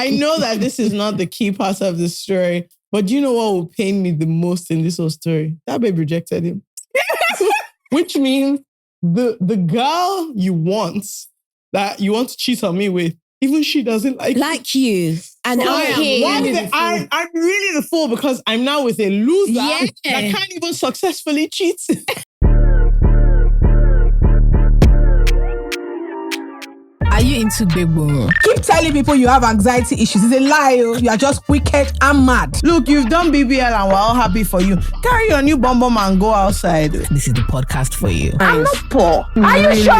I know that this is not the key part of the story, but do you know what will pain me the most in this whole story? That babe rejected him. Which means the girl you want to cheat on me with, even she doesn't like you. And I'm really the fool because I'm now with a loser that can't even successfully cheat. Are you into Bebo? Keep telling people you have anxiety issues. It's a lie. You are just wicked and mad. Look, you've done BBL and we're all happy for you. Carry your new bum and go outside. This is the podcast for you. I'm not poor. Are you sure?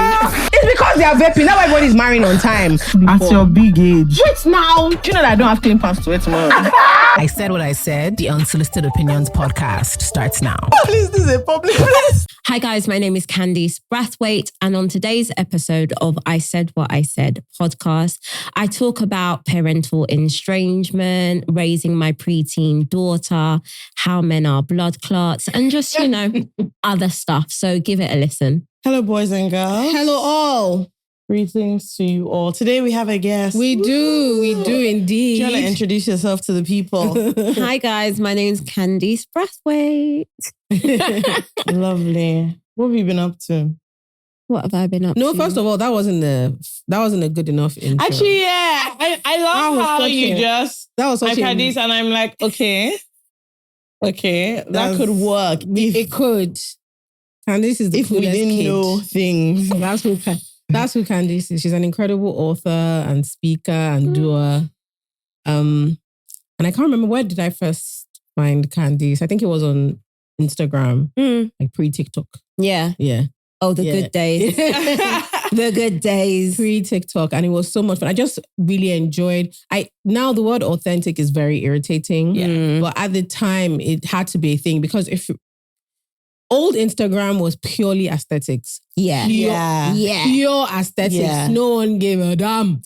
It's because they are vaping. Now everybody's marrying on time. At your big age. Wait now. Do you know that I don't have clean pants to wear tomorrow? I said what I said. The Unsolicited Opinions podcast starts now. Please, this is a public place. Hi guys, my name is Candice Brathwaite, and on today's episode of I Said What I Said podcast, I talk about parental estrangement, raising my preteen daughter, how men are blood clots, and just, other stuff. So give it a listen. Hello, boys and girls. Hello all. Greetings to you all. Today we have a guest. We do indeed. Do you want to introduce yourself to the people? Hi guys, my name's Candice Brathwaite. Lovely. What have you been up to? What have I been up to? No, first of all, that wasn't a good enough intro. Actually, yeah. I love how you just... That was such Candice, and I'm like, okay, that could work. It could. Candice is the if we coolest didn't kid. know things. That's who Candice is. She's an incredible author and speaker and doer. And I can't remember, where did I first find Candice? I think it was on Instagram, like pre-TikTok. Yeah. Yeah. Oh, the good days. The good days. Pre-TikTok. And it was so much fun. I just really enjoyed. Now the word authentic is very irritating. Yeah. But at the time, it had to be a thing because old Instagram was purely aesthetics. Yeah. Pure aesthetics. Yeah. No one gave a damn.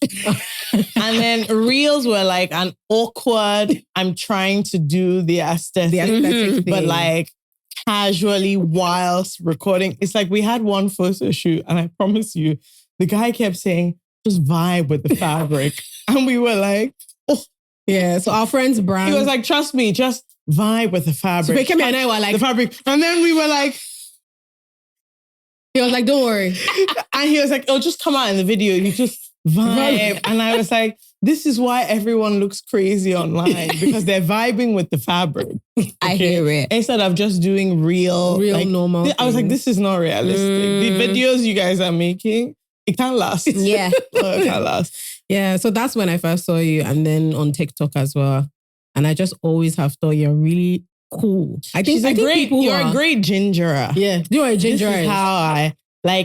And then reels were like an awkward, I'm trying to do the aesthetic thing. but like casually whilst recording. It's like we had one photo shoot and I promise you, the guy kept saying, just vibe with the fabric. And we were like, oh. Yeah, so our friend's brand. He was like, trust me, just vibe with the fabric. So Beckham and I were like, the fabric. And then we were like, he was like, don't worry. And he was like, it'll just come out in the video. You just vibe. And I was like, this is why everyone looks crazy online, because they're vibing with the fabric. I hear it. Instead of just doing real normal. I was like, this is not realistic. The videos you guys are making, it can't last. Yeah. It can't last. Yeah, so that's when I first saw you, and then on TikTok as well. And I just always have thought you're really cool. You're a great gingerer. Yeah, you're a gingerer. This is how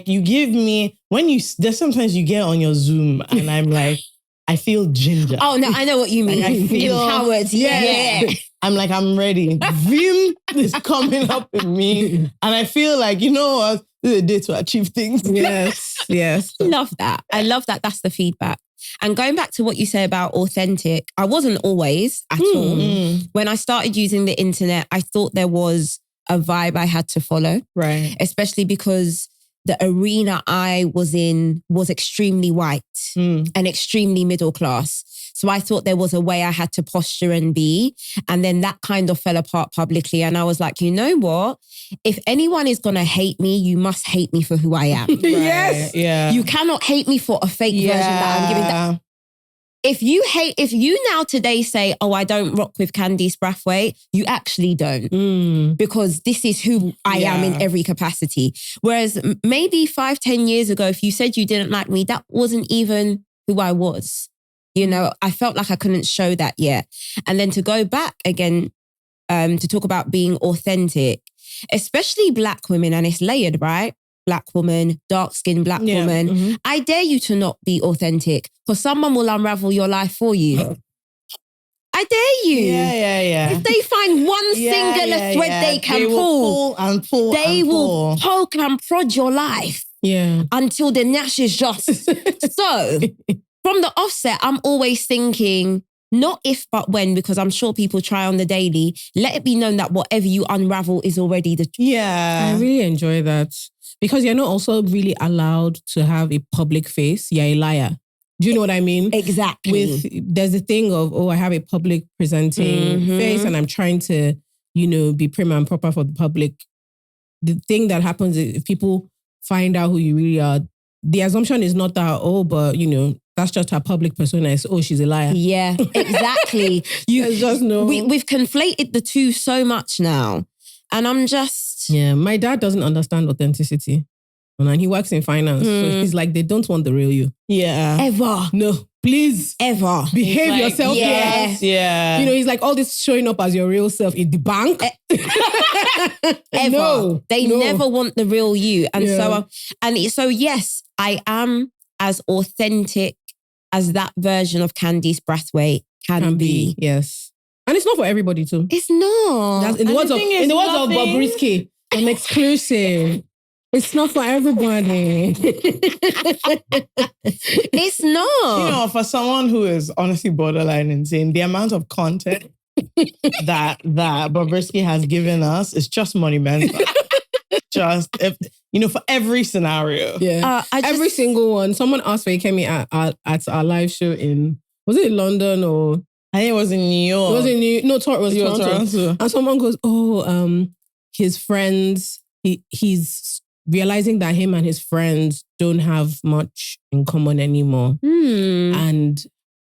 you give me, there's sometimes you get on your Zoom and I'm like, I feel ginger. Oh, no, I know what you mean. I feel empowered. Yeah. I'm like, I'm ready. Vim is coming up in me. And I feel like, you know what? This is a day to achieve things. Yes. I love that. That's the feedback. And going back to what you say about authentic, I wasn't always at all. When I started using the internet, I thought there was a vibe I had to follow. Right. Especially because the arena I was in was extremely white and extremely middle class. So I thought there was a way I had to posture and be. And then that kind of fell apart publicly. And I was like, you know what? If anyone is going to hate me, you must hate me for who I am. Yes. Yeah. You cannot hate me for a fake version that I'm giving. If you now today say, oh, I don't rock with Candice Brathwaite, you actually don't. Because this is who I am in every capacity. Whereas maybe 5-10 years ago, if you said you didn't like me, that wasn't even who I was. I felt like I couldn't show that yet. And then to go back again, to talk about being authentic, especially Black women, and it's layered, right? Black woman, dark-skinned Black woman. I dare you to not be authentic, because someone will unravel your life for you. I dare you. Yeah. If they find one singular thread they can pull, they will poke and prod your life until the gnash is just. So, from the offset, I'm always thinking, not if but when, because I'm sure people try on the daily. Let it be known that whatever you unravel is already the truth. Yeah. I really enjoy that. Because you're not also really allowed to have a public face. You're a liar. Do you know what I mean? Exactly. There's a thing of, I have a public presenting face and I'm trying to, be prim and proper for the public. The thing that happens is if people find out who you really are, the assumption is not that, but that's just her public persona. It's, she's a liar. Yeah, exactly. Just no. We've conflated the two so much now. And I'm just... Yeah, my dad doesn't understand authenticity. And he works in finance. So he's like, they don't want the real you. Yeah. Ever. No, please. Ever. Behave yourself. Yes. Yeah. He's like, all this showing up as your real self in the bank. Ever. No, they never want the real you. And yeah. so yes, I am as authentic as that version of Candice Brathwaite can be. Yes. And it's not for everybody too. It's not. That's, in the words of Bobrisky, I'm exclusive. It's not for everybody. It's not. For someone who is honestly borderline insane, the amount of content that Bobrisky has given us is just monumental. For every scenario. Yeah. Every single one. Someone asked for Kemi at our live show was it in London or? I think it was in New York. It was in New York. No, it was Toronto. And someone goes, his friends, he's realizing that him and his friends don't have much in common anymore. And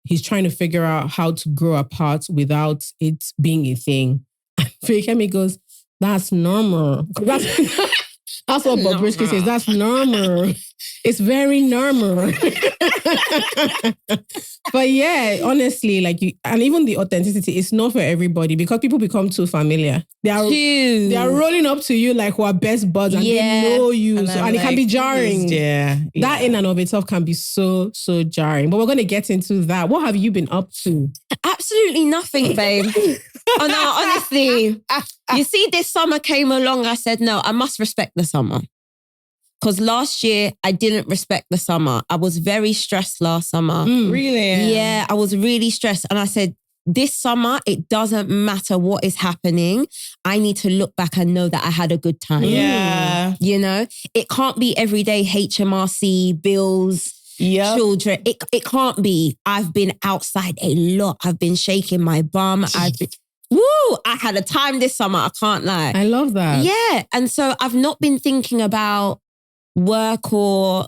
he's trying to figure out how to grow apart without it being a thing. And Kemi goes, that's normal. That's what Bobrisky says. That's normal. It's very normal. But yeah, honestly, and even the authenticity, it's not for everybody because people become too familiar. They are rolling up to you like who are best buds and they know you. And it can be jarring. Yeah. That in and of itself can be so, so jarring. But we're going to get into that. What have you been up to? Absolutely nothing, babe. Oh no, honestly. You see, this summer came along, I said, no, I must respect the summer. Because last year, I didn't respect the summer. I was very stressed last summer. Really? Yeah, I was really stressed. And I said, this summer, it doesn't matter what is happening. I need to look back and know that I had a good time. Yeah. It can't be everyday HMRC, bills, children. It can't be. I've been outside a lot. I've been shaking my bum. I had a time this summer. I can't lie. I love that. Yeah. And so I've not been thinking about work so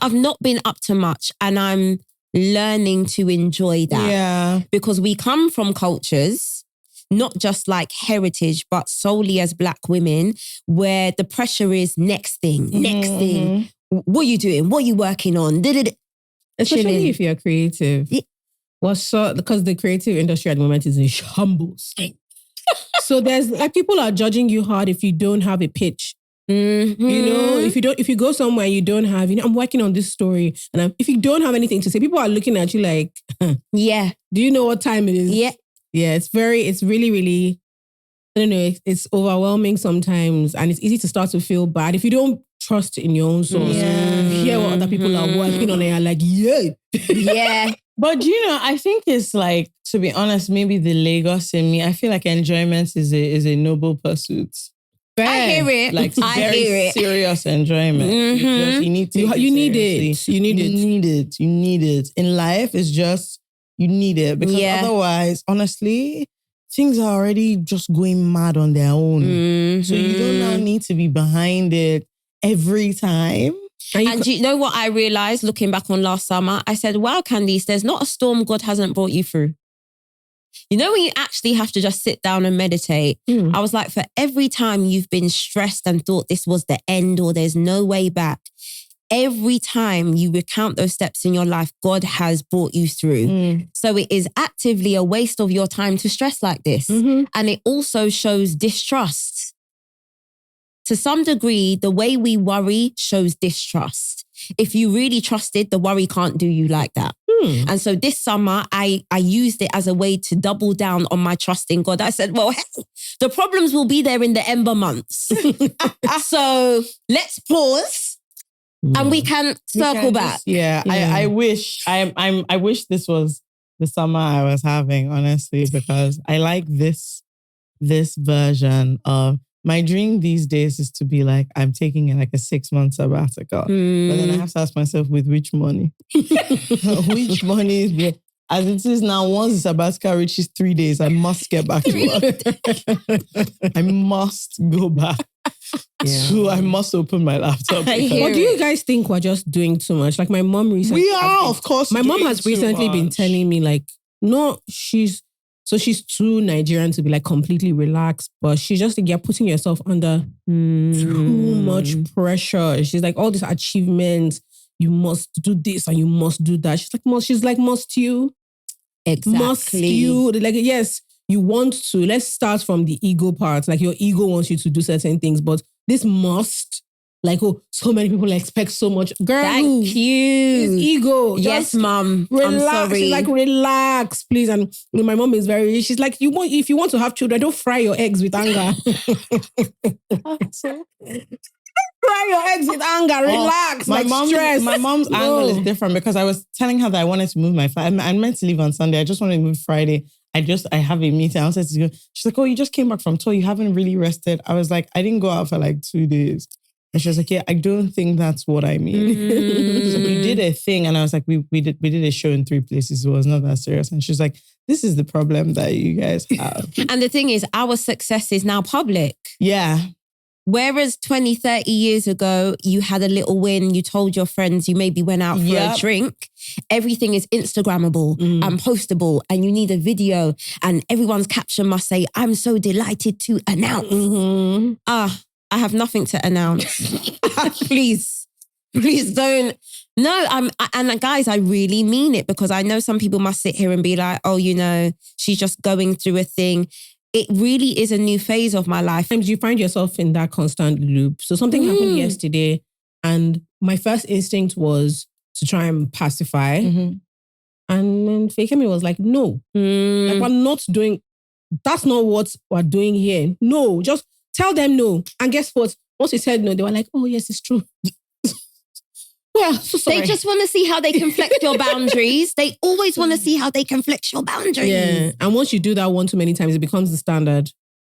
I've not been up to much and I'm learning to enjoy that. Yeah. Because we come from cultures, not just like heritage, but solely as Black women, where the pressure is next thing. What are you doing? What are you working on? Especially if you're creative. Because the creative industry at the moment is in shambles. So there's people are judging you hard if you don't have a pitch. If you go somewhere and you don't have, I'm working on this story, and if you don't have anything to say, people are looking at you like, yeah. Do you know what time it is? Yeah. Yeah, it's really, really, I don't know, it's overwhelming sometimes, and it's easy to start to feel bad if you don't trust in your own source. Yeah. You hear what other people are working on and you're like, yeah. Yeah. But I think it's like, to be honest, maybe the Lagos in me, I feel like enjoyment is a noble pursuit. I hear it. Like I very hear it. serious enjoyment. You need to. You need it. You need it. In life, it's just, you need it. Because otherwise, honestly, things are already just going mad on their own. So you don't now need to be behind it every time. And do you know what I realized looking back on last summer? I said, wow, Candice, there's not a storm God hasn't brought you through. When you actually have to just sit down and meditate, I was like, for every time you've been stressed and thought this was the end or there's no way back, every time you recount those steps in your life, God has brought you through. So it is actively a waste of your time to stress like this. And it also shows distrust. To some degree, the way we worry shows distrust. If you really trusted, the worry can't do you like that. And so this summer, I used it as a way to double down on my trust in God. I said, well, hey, the problems will be there in the ember months. So let's pause and we can circle back. I wish this was the summer I was having, honestly, because I like this version of, my dream these days is to be like, I'm taking like a 6-month sabbatical. But then I have to ask myself, with which money? Which money is there? As it is now, once the sabbatical reaches 3 days, I must get back to work. I must go back. So I must open my laptop. What do you guys think we're just doing too much? Like my mom recently... We are, of course. My mom has recently been telling me like, no, she's too Nigerian to be like completely relaxed, but she's just like, you're putting yourself under too much pressure. She's like, all these achievements, you must do this and you must do that. She's like, must you? Exactly. Must you? Like, yes, you want to. Let's start from the ego part. Like your ego wants you to do certain things, but this must, like, oh, so many people expect so much. Girl, thank you. It's ego. Yes, mom. Relax. I'm sorry. She's like, relax, please. And my mom is she's like, if you want to have children, don't fry your eggs with anger. Fry your eggs with anger. Relax. My mom's angle is different because I was telling her that I wanted to move my flight. I meant to leave on Sunday. I just wanted to move Friday. I have a meeting. I wanted to go. She's like, oh, you just came back from tour. You haven't really rested. I was like, I didn't go out for like 2 days. And she was like, yeah, I don't think that's what I mean. So we did a thing and I was like, we did a show in 3 places. It was not that serious. And she's like, this is the problem that you guys have. And the thing is, our success is now public. Yeah. Whereas 20, 30 years ago, you had a little win, you told your friends, you maybe went out for a drink. Everything is Instagrammable and postable and you need a video and everyone's caption must say, I'm so delighted to announce. I have nothing to announce. Please don't. No, and guys, I really mean it because I know some people must sit here and be like, oh, she's just going through a thing. It really is a new phase of my life. Sometimes you find yourself in that constant loop. So something happened yesterday and my first instinct was to try and pacify. And then Fakemi was like, no, like we're not doing, that's not what we're doing here. No, just tell them no. And guess what? Once we said no, they were like, oh yes, it's true. Well, so sorry. They just want to see how they can flex your boundaries. They always want to see how they can flex your boundaries. Yeah. And once you do that one too many times, it becomes the standard.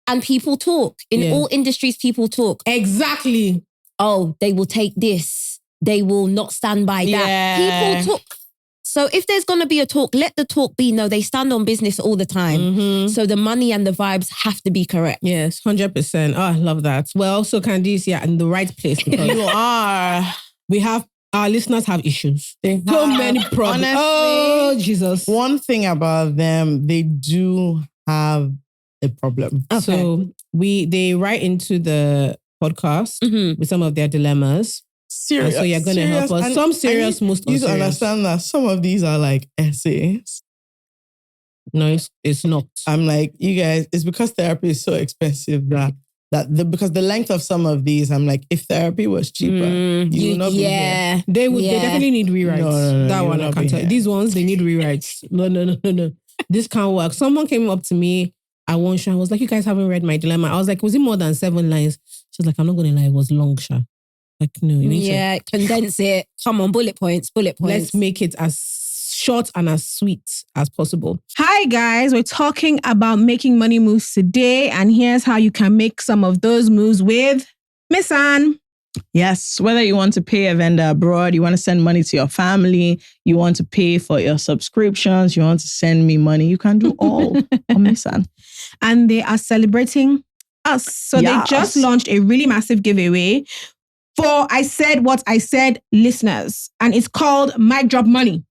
And people talk. In all industries, people talk. Exactly. Oh, they will take this. They will not stand by that. People talk. So if there's going to be a talk, let the talk be. No, they stand on business all the time. So the money and the vibes have to be correct. Yes, 100%. Oh, I love that. Well, so Candice, in the right place. Because you are. Our listeners have issues. They have so many problems. Honestly, oh, Jesus. One thing about them, they do have a problem. Okay. So they write into the podcast with some of their dilemmas. Serious. And so you're going to help us. Some serious, most unserious. You understand that some of these are like essays. No, it's not. I'm like, you guys, it's because therapy is so expensive because the length of some of these, I'm like, if therapy was cheaper, you would not be here. They definitely need rewrites. No, that one I can't tell you. These ones, they need rewrites. No. This can't work. Someone came up to me at one show and was like, you guys haven't read my dilemma. I was like, was it more than 7 lines? She was like, I'm not going to lie, it was long, Sha. Like, no, you need to condense it. Come on, bullet points. Let's make it as short and as sweet as possible. Hi guys, we're talking about making money moves today, and here's how you can make some of those moves with Miss Anne. Yes, whether you want to pay a vendor abroad, you want to send money to your family, you want to pay for your subscriptions, you want to send me money, you can do all on Miss Anne. And they are celebrating us. So they just launched a really massive giveaway for I Said What I Said listeners, and it's called Mic Drop Money.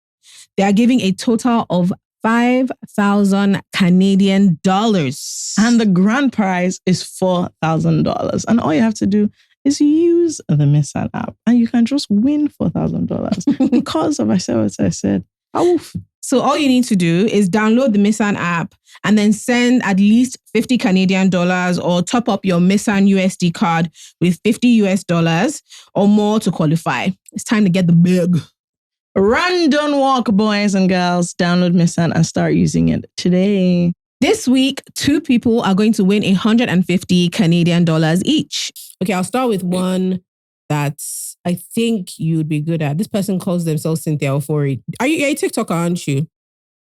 They are giving a total of 5,000 Canadian dollars. And the grand prize is $4,000. And all you have to do is use the Miss Anne app and you can just win $4,000 because of I Said What I Said. Oof. So all you need to do is download the Miss Anne app and then send at least 50 Canadian dollars or top up your Miss Anne USD card with $50 US or more to qualify. It's time to get the big. Run, don't walk, boys and girls. Download Miss Anne and start using it today. This week, 2 people are going to win 150 Canadian dollars each. Okay, I'll start with one that I think you'd be good at. This person calls themselves Cynthia Ofori. Are you a TikToker, aren't you?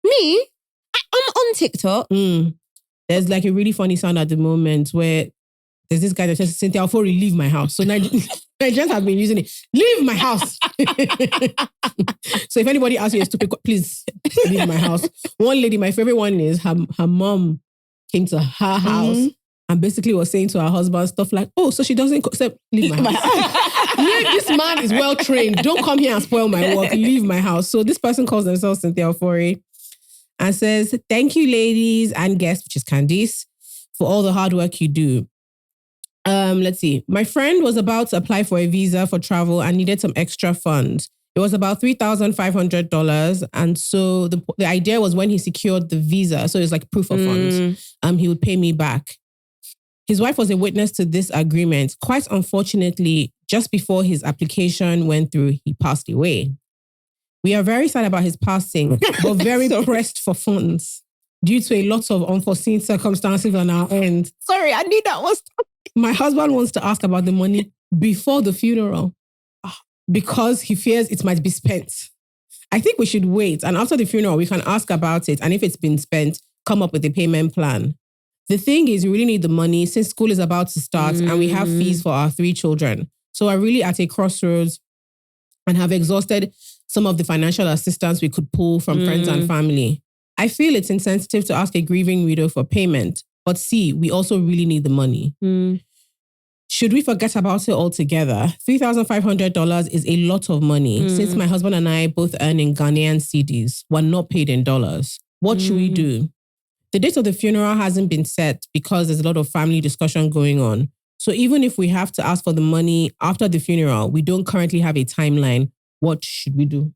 Me? I'm on TikTok. There's like a really funny sound at the moment where there's this guy that says, Cynthia Ofori, leave my house. So Nigerians have been using it. Leave my house. So if anybody asks you a stupid question, please leave my house. One lady, my favorite one is her mom came to her house and basically was saying to her husband stuff like, oh, so she doesn't leave my house. This man is well trained. Don't come here and spoil my work. Leave my house. So this person calls themselves Cynthia Ofori and says, thank you, ladies and guests, which is Candice, for all the hard work you do. Let's see. My friend was about to apply for a visa for travel and needed some extra funds. It was about $3,500. And so the idea was when he secured the visa, so it's like proof of funds, he would pay me back. His wife was a witness to this agreement. Quite unfortunately, just before his application went through, he passed away. We are very sad about his passing, but very pressed for funds due to a lot of unforeseen circumstances on our end. Sorry, I knew that was... My husband wants to ask about the money before the funeral because he fears it might be spent. I think we should wait. And after the funeral, we can ask about it. And if it's been spent, come up with a payment plan. The thing is, we really need the money since school is about to start and we have fees for our 3 children. So we're really at a crossroads and have exhausted some of the financial assistance we could pull from friends and family. I feel it's insensitive to ask a grieving widow for payment, but see, we also really need the money. Should we forget about it altogether? $3,500 is a lot of money since my husband and I both earn in Ghanaian cedis. We're not paid in dollars. What should we do? The date of the funeral hasn't been set because there's a lot of family discussion going on. So even if we have to ask for the money after the funeral, we don't currently have a timeline. What should we do?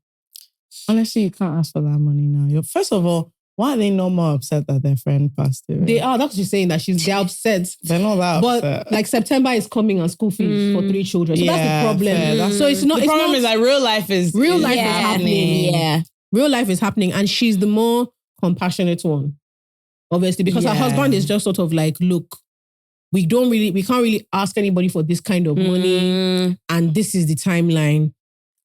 Honestly, you can't ask for that money now. First of all, why are they not more upset that their friend passed away? They are. That's what she's saying, that they're upset. They're not that upset. But like September is coming and school fees for 3 children. So that's the problem. So it's not... The problem is that real life is happening. Yeah. Real life is happening and she's the more compassionate one. Obviously, because her husband is just sort of like, look, we can't really ask anybody for this kind of money. And this is the timeline.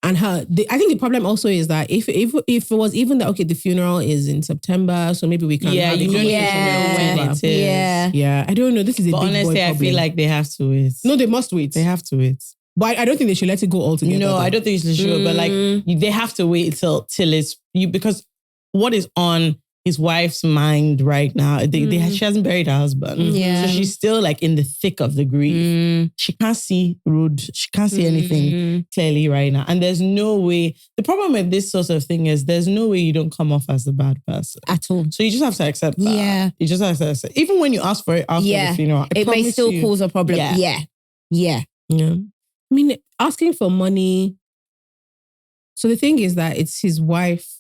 And I think the problem also is that if it was even that, okay, the funeral is in September, so maybe we can have you don't know when it is. Yeah, I don't know. This is a big honestly, boy problem. I feel like they have to wait. No, they must wait. They have to wait. But I don't think they should let it go altogether. No, I don't think they should. But like, they have to wait till it's you, because what is on his wife's mind right now, she hasn't buried her husband. So she's still like in the thick of the grief. She can't see road. She can't see anything clearly right now. And there's no way. The problem with this sort of thing is there's no way you don't come off as the bad person. At all. So you just have to accept that. Yeah. You just have to accept. Even when you ask for it after the funeral. It may still cause a problem. Yeah. I mean, asking for money. So the thing is that it's his wife.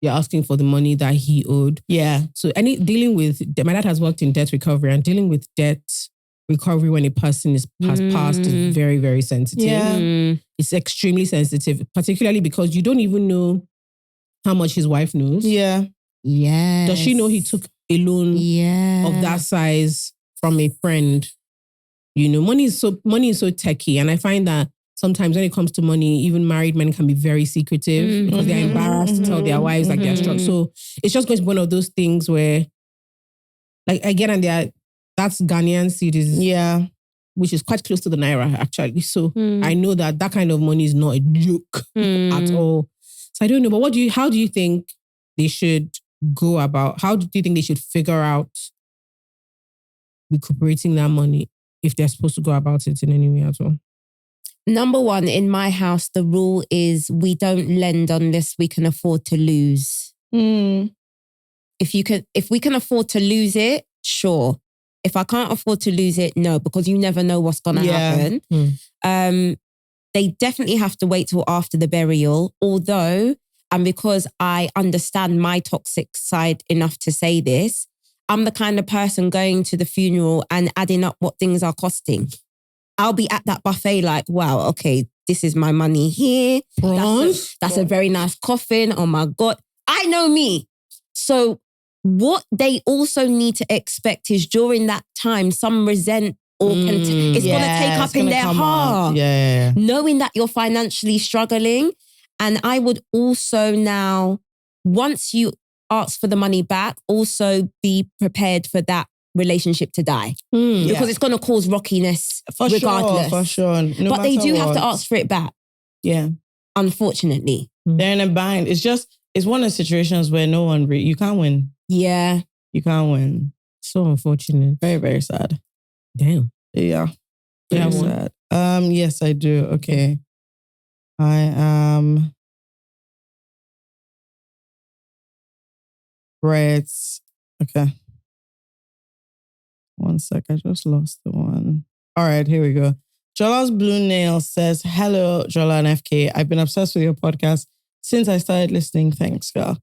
You're asking for the money that he owed. Yeah. So dealing with, my dad has worked in debt recovery, and dealing with debt recovery when a person has passed is very, very sensitive. Yeah. It's extremely sensitive, particularly because you don't even know how much his wife knows. Yeah. Yeah. Does she know he took a loan of that size from a friend? You know, money is so techy, and I find that sometimes when it comes to money, even married men can be very secretive because they're embarrassed to tell their wives like they're struck. So it's just going to be one of those things where, like, again, and that's Ghanaian cedis, which is quite close to the naira actually. So I know that kind of money is not a joke at all. So I don't know, but how do you think they should go about? How do you think they should figure out recuperating that money if they're supposed to go about it in any way at all? Number one, in my house, the rule is we don't lend unless we can afford to lose. If we can afford to lose it, sure. If I can't afford to lose it, no, because you never know what's going to happen. They definitely have to wait till after the burial, although, and because I understand my toxic side enough to say this, I'm the kind of person going to the funeral and adding up what things are costing. I'll be at that buffet like, wow, okay, this is my money here. That's a very nice coffin. Oh my God. I know me. So what they also need to expect is during that time, some resent or it's going to take up in their heart. Knowing that you're financially struggling. And I would also now, once you ask for the money back, also be prepared for that relationship to die because it's going to cause rockiness regardless. For sure. No but they do what. have to ask for it back. Yeah. Unfortunately. They're in a bind. It's one of the situations where no one, you can't win. Yeah. You can't win. So unfortunate. Very, very sad. Damn. Yeah. Very sad. Yes, I do. Okay. I am... Right. Okay. One sec. I just lost the one. All right, here we go. Jola's Blue Nail says, hello, Jola and FK. I've been obsessed with your podcast since I started listening. Thanks, girl.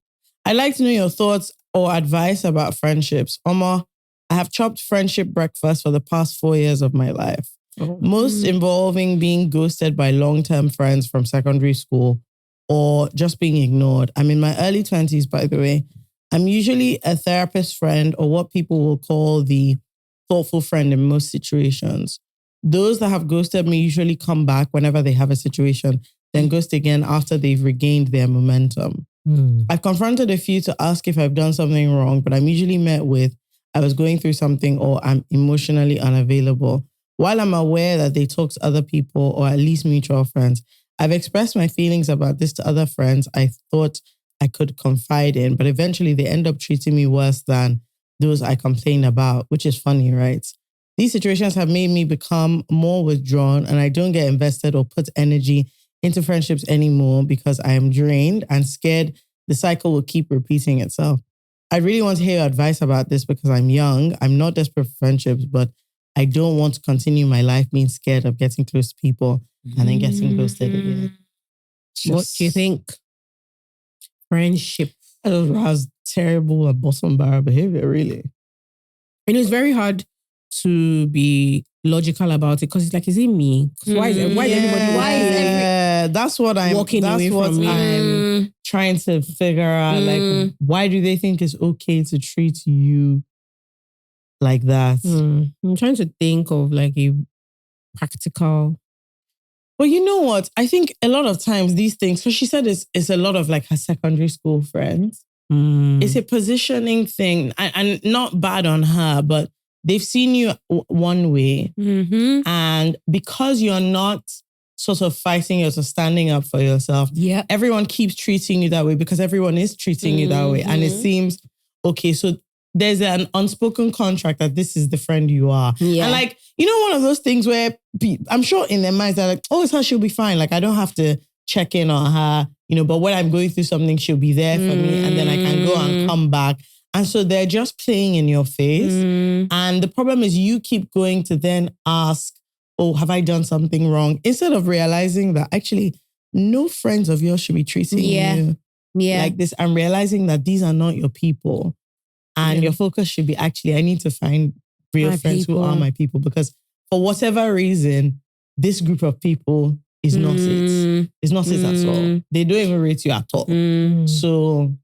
I'd like to know your thoughts or advice about friendships. Omar, I have chopped friendship breakfast for the past 4 years of my life. Most involving being ghosted by long-term friends from secondary school or just being ignored. I'm in my early 20s, by the way. I'm usually a therapist friend or what people will call the thoughtful friend in most situations. Those that have ghosted me usually come back whenever they have a situation, then ghost again after they've regained their momentum. I've confronted a few to ask if I've done something wrong, but I'm usually met with, I was going through something or I'm emotionally unavailable. While I'm aware that they talk to other people or at least mutual friends, I've expressed my feelings about this to other friends I thought I could confide in, but eventually they end up treating me worse than those I complain about, which is funny, right? These situations have made me become more withdrawn and I don't get invested or put energy into friendships anymore because I am drained and scared the cycle will keep repeating itself. I really want to hear your advice about this because I'm young. I'm not desperate for friendships, but I don't want to continue my life being scared of getting close to people and then getting ghosted again. What do you think? Friendship. I don't know, has terrible and bottom barrel behavior, really. And it's very hard to be logical about it because it's like, is it me? Why is everybody? That's what I'm walking away from me. I'm trying to figure out. Like, why do they think it's okay to treat you like that? I'm trying to think of like a practical. Well, you know what? I think a lot of times these things, so she said it's a lot of like her secondary school friends. It's a positioning thing and not bad on her, but they've seen you one way. And because you're not sort of fighting yourself, standing up for yourself, everyone keeps treating you that way because everyone is treating you that way. And it seems, okay, so there's an unspoken contract that this is the friend you are. And like, you know, one of those things where I'm sure in their minds they're like, oh, it's her, she'll be fine. Like, I don't have to check in on her, you know, but when I'm going through something, she'll be there for me and then I can go and come back. And so they're just playing in your face. And the problem is you keep going to then ask, oh, have I done something wrong? Instead of realizing that actually no friends of yours should be treating you like this and realizing that these are not your people. And your focus should be actually, I need to find real friends who are my people because for whatever reason, this group of people is not it. It's not it at all. They don't even rate you at all. So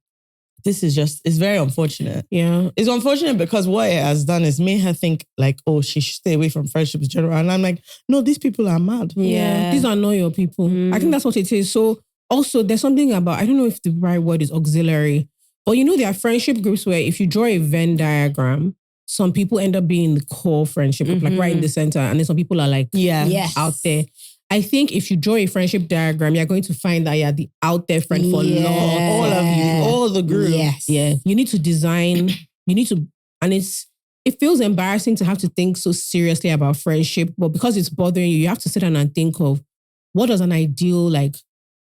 this is just, it's very unfortunate. Yeah. It's unfortunate because what it has done is made her think like, oh, she should stay away from friendships in general. And I'm like, no, these people are mad. Yeah. These are not your people. I think that's what it is. So also there's something about, I don't know if the right word is auxiliary, but you know, there are friendship groups where if you draw a Venn diagram, some people end up being the core friendship group, like right in the center. And then some people are like out there. I think if you draw a friendship diagram, you're going to find that you're the out there friend for long. All of you, all the group. Yeah. You need to design, and it feels embarrassing to have to think so seriously about friendship, but because it's bothering you, you have to sit down and think of what does an ideal, like,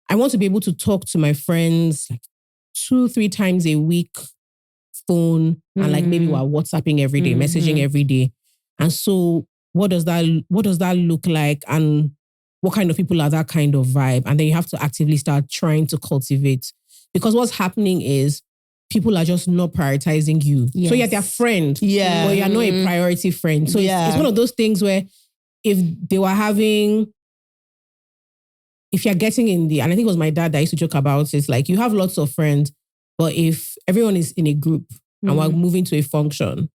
I want to be able to talk to my friends like 2-3 times a week, phone, and like maybe we're WhatsApping every day, messaging every day. And so what does that look like? And what kind of people are that kind of vibe? And then you have to actively start trying to cultivate. Because what's happening is people are just not prioritizing you. Yes. So you're their friend, but you're not a priority friend. So it's one of those things where if you're getting in and I think it was my dad that used to joke about, it's like you have lots of friends, but if everyone is in a group and we're moving to a function,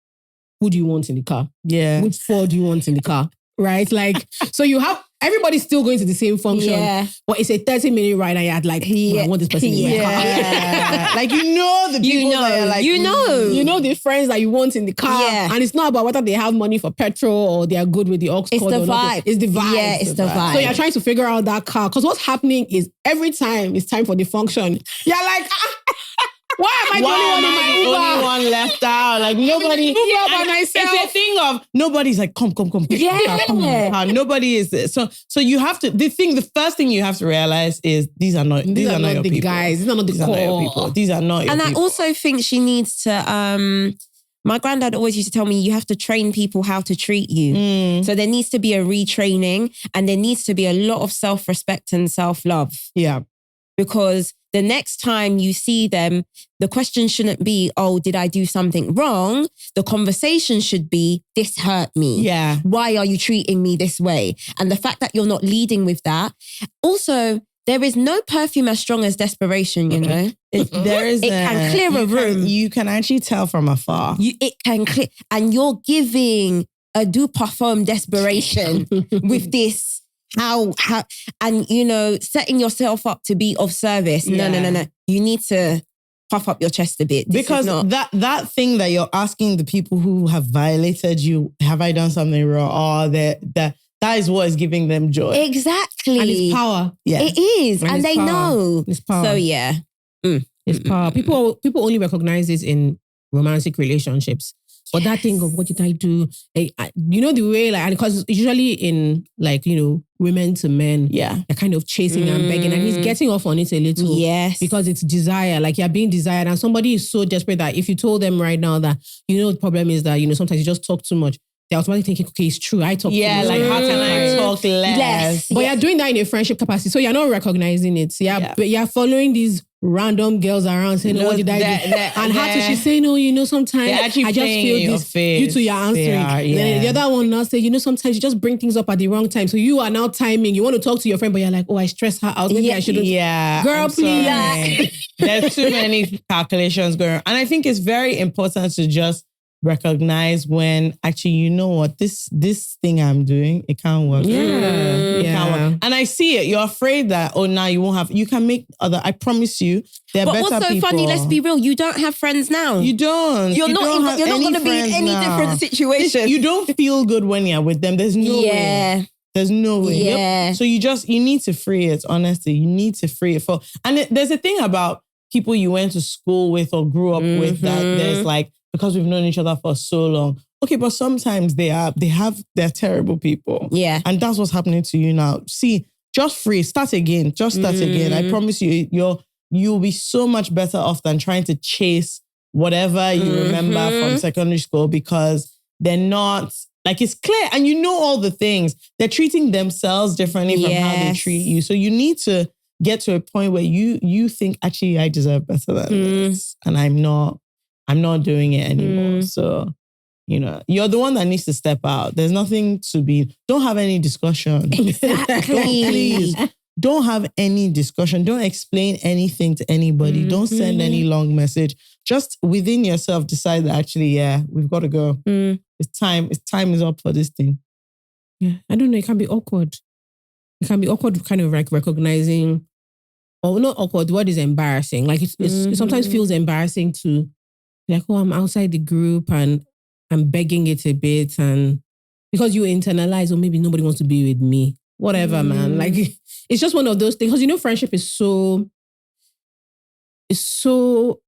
who do you want in the car? Yeah. Which four do you want in the car? Right? Like, so you have everybody's still going to the same function, but it's a 30-minute ride and you're like, I want this person in my car. Like, the people that are like, you know the friends that you want in the car. Yeah. And it's not about whether they have money for petrol or they are good with the aux cord. It's the vibe. It's the vibe. Yeah, it's the vibe. So you're trying to figure out that car. Because what's happening is every time it's time for the function, you're like, why am I the only one left out? Like, nobody. By myself. It's a thing of nobody's like, come. Yeah. Come. Nobody is there. So you have to. The first thing you have to realize is these are not your the people. guys. These are not the core. These are not your people. And I also think she needs to. My granddad always used to tell me you have to train people how to treat you. So there needs to be a retraining, and there needs to be a lot of self-respect and self-love. Yeah. Because the next time you see them, the question shouldn't be, oh, did I do something wrong? The conversation should be, this hurt me. Yeah. Why are you treating me this way? And the fact that you're not leading with that. Also, there is no perfume as strong as desperation, you know? It can clear a room. You can actually tell from afar. It can clear. And you're giving a du parfum desperation with this. How and setting yourself up to be of service. Yeah. No. You need to puff up your chest a bit. Because that thing that you're asking the people who have violated you, have I done something wrong? Or that is what is giving them joy. Exactly. And it's power. Yeah. It is. And they know. It's power. So yeah. It's power. People only recognize it in romantic relationships. But that thing of what did I do? Like, the way, like, and because usually in women to men, they're kind of chasing and begging, and he's getting off on it a little. Yes. Because it's desire, like you're being desired, and somebody is so desperate that if you told them right now that, the problem is that, sometimes you just talk too much, they're automatically thinking, okay, it's true, I talk too much. Like, how can I talk less? But you're doing that in a friendship capacity, so you're not recognizing it. But you're following these random girls around saying, what did I do? And how to she say, no, sometimes I just feel this. You two, you're answering. Then the other one now say, sometimes you just bring things up at the wrong time. So you are now timing. You want to talk to your friend, but you're like, oh, I stress her out. Maybe I shouldn't. Yeah. Girl, please. There's too many calculations going on. And I think it's very important to just recognize when actually, you know what, this thing I'm doing, it can't work. It can't work. And I see it. You're afraid that, now you won't have, you can make I promise you, they're better people. But what's so funny, let's be real, you don't have friends now. You don't. You're not going to be in any different situation. You don't feel good when you're with them. There's no way. There's no way. Yeah. Yep. So you need to free it, honestly. You need to free it. There's a thing about people you went to school with or grew up with that there's like, because we've known each other for so long. Okay, but sometimes they're terrible people. Yeah. And that's what's happening to you now. See, just free, start again. Just start again. I promise you, you'll be so much better off than trying to chase whatever you remember from secondary school, because they're not, like, it's clear and you know all the things. They're treating themselves differently from how they treat you. So you need to get to a point where you think, actually, I deserve better than this. And I'm not doing it anymore. So, you're the one that needs to step out. There's nothing to be, don't have any discussion. Exactly. Don't have any discussion. Don't explain anything to anybody. Don't send any long message. Just within yourself, decide that actually, we've got to go. It's time. Time is up for this thing. Yeah. I don't know. It can be awkward. It can be awkward kind of like recognizing, or not awkward, what is embarrassing? Like it sometimes feels embarrassing to, like, oh, I'm outside the group and I'm begging it a bit, and because you internalize, or maybe nobody wants to be with me. Whatever, man. Like, it's just one of those things. Because friendship is so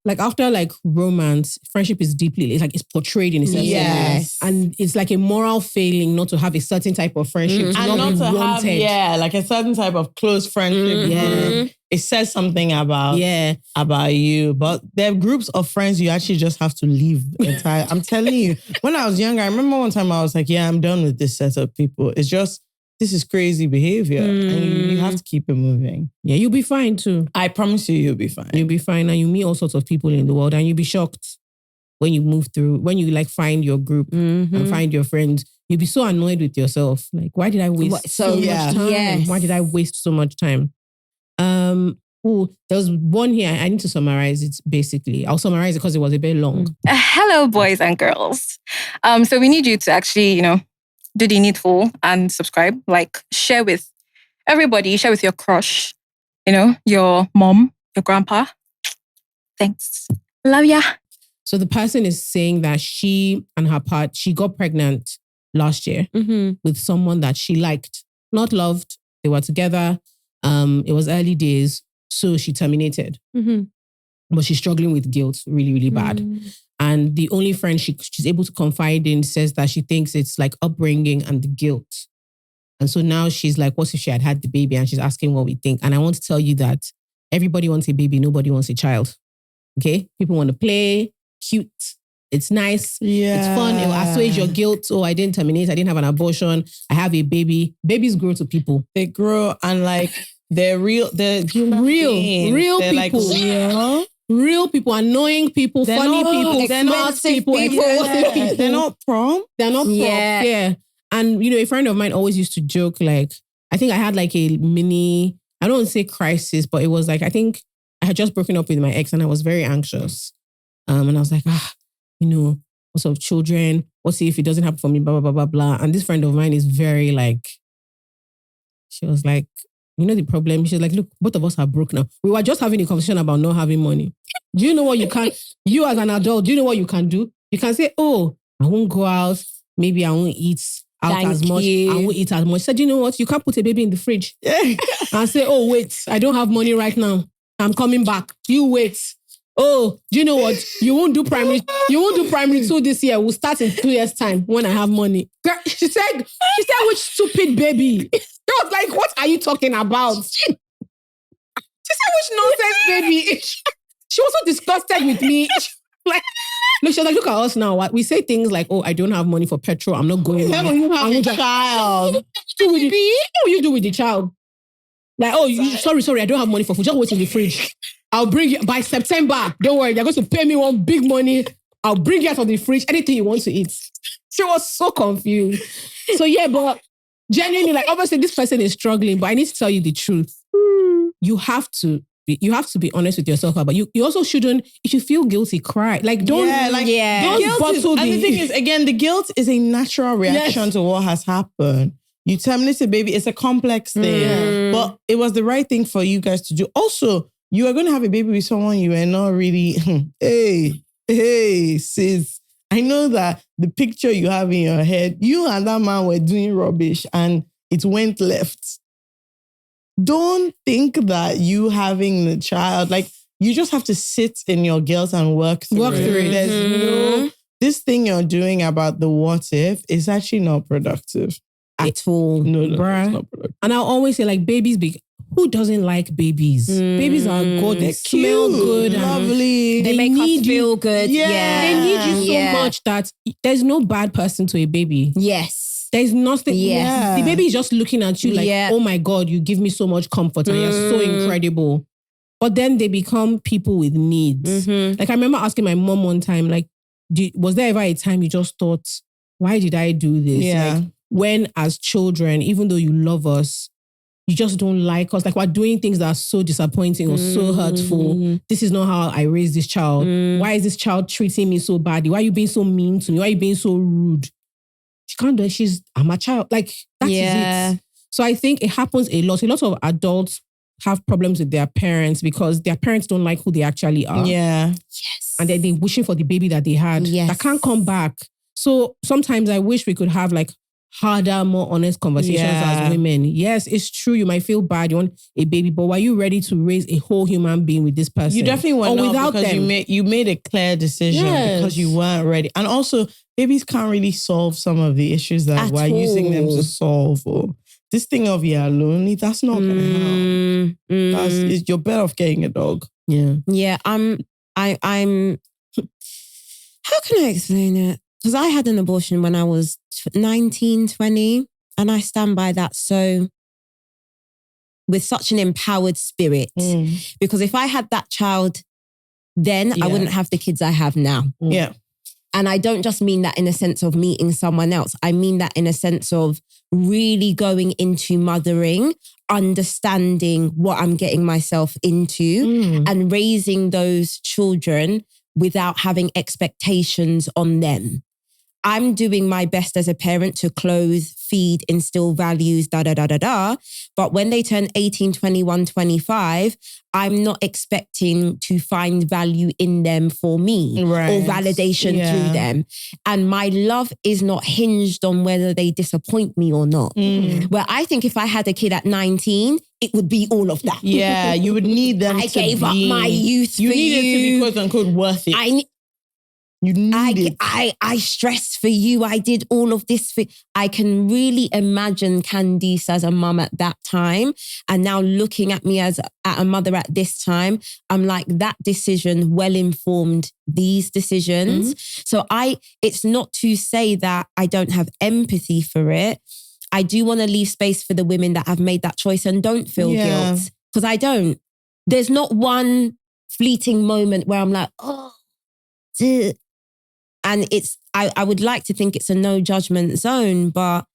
like, after like romance, friendship is deeply, it's like it's portrayed in a certain way. And it's like a moral failing not to have a certain type of friendship. And not to have, like a certain type of close friendship. It says something about you. But there are groups of friends you actually just have to leave entirely. I'm telling you, when I was younger, I remember one time I was like, I'm done with this set of people. It's just, this is crazy behavior. And you have to keep it moving. Yeah, you'll be fine too. I promise you'll be fine. You'll be fine, and you meet all sorts of people in the world, and you'll be shocked when you move through, when you like find your group and find your friends. You'll be so annoyed with yourself. Like, why did I waste so much time? Yes. Why did I waste so much time? There was one here. I need to summarize it basically. I'll summarize it because it was a bit long. Hello, boys and girls. So we need you to actually, do the needful and subscribe. Like, share with everybody. Share with your crush, your mom, your grandpa. Thanks. Love ya. So the person is saying that she got pregnant last year with someone that she liked, not loved. They were together. It was early days. So she terminated. But she's struggling with guilt really, really bad. And the only friend she's able to confide in says that she thinks it's like upbringing and the guilt. And so now she's like, what if she had the baby? And she's asking what we think. And I want to tell you that everybody wants a baby. Nobody wants a child. Okay? People want to play. Cute. It's nice. Yeah. It's fun. It will assuage your guilt. Oh, I didn't terminate. I didn't have an abortion. I have a baby. Babies grow to people. They grow and like they're real. They're real they're people. Like real people, annoying people, funny people, smart people. They're not prom. They're not prom. Yeah. And a friend of mine always used to joke, like, I think I had like a mini, I don't want to say crisis, but it was like, I think I had just broken up with my ex and I was very anxious. And I was like, what's up, children? What's if it doesn't happen for me, blah, blah, blah, blah, blah. And this friend of mine is very like, she was like, the problem? She's like, look, both of us are broke now. We were just having a conversation about not having money. Do you know what you can, you as an adult, do you know what you can do? You can say, oh, I won't go out. Maybe I won't eat out as much. I won't eat as much. She said, you know what? You can't put a baby in the fridge. And say, oh, wait, I don't have money right now. I'm coming back. You wait. Oh, do you know what? You won't do primary 2 this year. We'll start in 2 years' time when I have money. Girl, she said, which stupid baby? I was like, what are you talking about? She said, which nonsense baby? She was so disgusted with me. Like, look, she was like, look at us now. We say things like, oh, I don't have money for petrol. I'm not going. How you have a child? What do you do with the child? Like, oh, sorry, I don't have money for food. Just wait in the fridge. I'll bring you by September. Don't worry, they're going to pay me one big money. I'll bring you out of the fridge. Anything you want to eat. She was so confused. So yeah, but genuinely, like, obviously this person is struggling, but I need to tell you the truth. You have to be honest with yourself about you. You also shouldn't, if you feel guilty, cry. Like, don't bottle and the thing is, again, the guilt is a natural reaction to what has happened. You terminate a baby, it's a complex thing. But it was the right thing for you guys to do. Also, you are going to have a baby with someone you are not really, hey, sis. I know that the picture you have in your head, you and that man were doing rubbish and it went left. Don't think that you having the child, like, you just have to sit in your guilt and work through it. There's this thing you're doing about the what if is actually not productive. At all. No, it's not productive. And I'll always say, like, babies, who doesn't like babies? Babies are good. They smell good. Lovely. They make us feel good. Yeah. They need you so much that there's no bad person to a baby. Yes. There's nothing. Yes. The baby is just looking at you like, oh my God, you give me so much comfort and you're so incredible. But then they become people with needs. Like, I remember asking my mom one time, like, was there ever a time you just thought, why did I do this? Yeah. Like, when as children, even though you love us, you just don't like us. Like, we're doing things that are so disappointing or so hurtful. This is not how I raised this child. Why is this child treating me so badly? Why are you being so mean to me? Why are you being so rude? She can't do it. I'm a child. Like, that is it. So I think it happens a lot. A lot of adults have problems with their parents because their parents don't like who they actually are. Yeah. Yes. And then they're wishing for the baby that they had that can't come back. So sometimes I wish we could have like harder, more honest conversations as women. Yes, it's true. You might feel bad. You want a baby, but were you ready to raise a whole human being with this person? You definitely weren't. Without because them. you made a clear decision because you weren't ready. And also, babies can't really solve some of the issues that we're using them to solve. Or this thing of you're lonely, that's not going to help. You're better off getting a dog. Yeah. Yeah. I'm. How can I explain it? Because I had an abortion when I was 19, 20, and I stand by that with such an empowered spirit. Because if I had that child then, I wouldn't have the kids I have now. Yeah. And I don't just mean that in a sense of meeting someone else. I mean that in a sense of really going into mothering, understanding what I'm getting myself into and raising those children without having expectations on them. I'm doing my best as a parent to clothe, feed, instill values, But when they turn 18, 21, 25, I'm not expecting to find value in them for me or validation through them. And my love is not hinged on whether they disappoint me or not. Where I think if I had a kid at 19, it would be all of that. Yeah, you would need them I gave up my youth for you. You needed to be quote unquote worth it. You need it. I stressed for you. I did all of this for. I can really imagine Candice as a mum at that time, and now looking at me as a mother at this time. I'm like, that decision well informed these decisions. So it's not to say that I don't have empathy for it. I do want to leave space for the women that have made that choice and don't feel guilt, because I don't. There's not one fleeting moment where I'm like, oh. And I would like to think it's a no judgment zone, but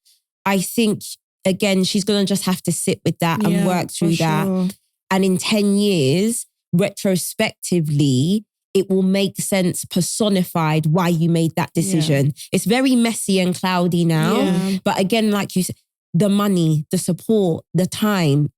I think, again, she's going to just have to sit with that and work through that. Sure. And in 10 years, retrospectively, it will make sense personified why you made that decision. It's very messy and cloudy now. But again, like you said, the money, the support, the time,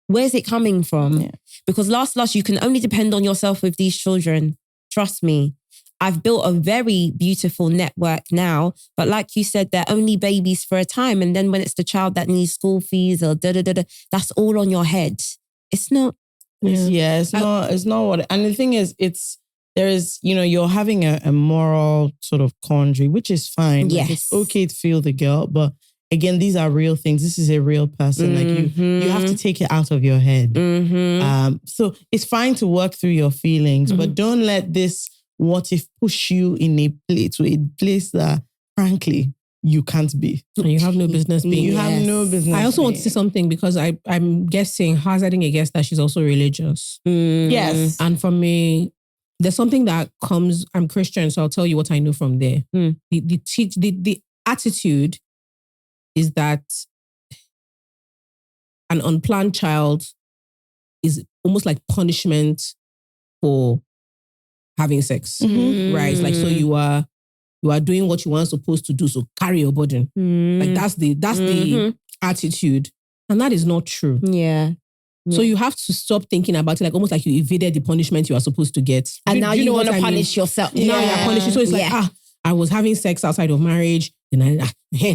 where's it coming from? Because last, you can only depend on yourself with these children. Trust me. I've built a very beautiful network now, but like you said, they're only babies for a time. And then when it's the child that needs school fees or that's all on your head. It's not. It's not what, and the thing is, you're having a moral sort of quandary, which is fine. Yes. Like, it's okay to feel the guilt, but again, these are real things. This is a real person. Like you have to take it out of your head. So it's fine to work through your feelings, but don't let this what if push you in a place that, frankly, you can't be. And you have no business being. You have no business. I also want to say something because I'm guessing, hazarding a guess that she's also religious. Yes. And for me, there's something that comes, I'm Christian, so I'll tell you what I know from there. The attitude is that an unplanned child is almost like punishment for having sex, right? Like, so you are doing what you weren't supposed to do, so carry your burden. Like that's the attitude, and that is not true. So you have to stop thinking about it, like almost like you evaded the punishment you are supposed to get, and now you want to punish yourself. Now you're punishing. So it's like, I was having sex outside of marriage, and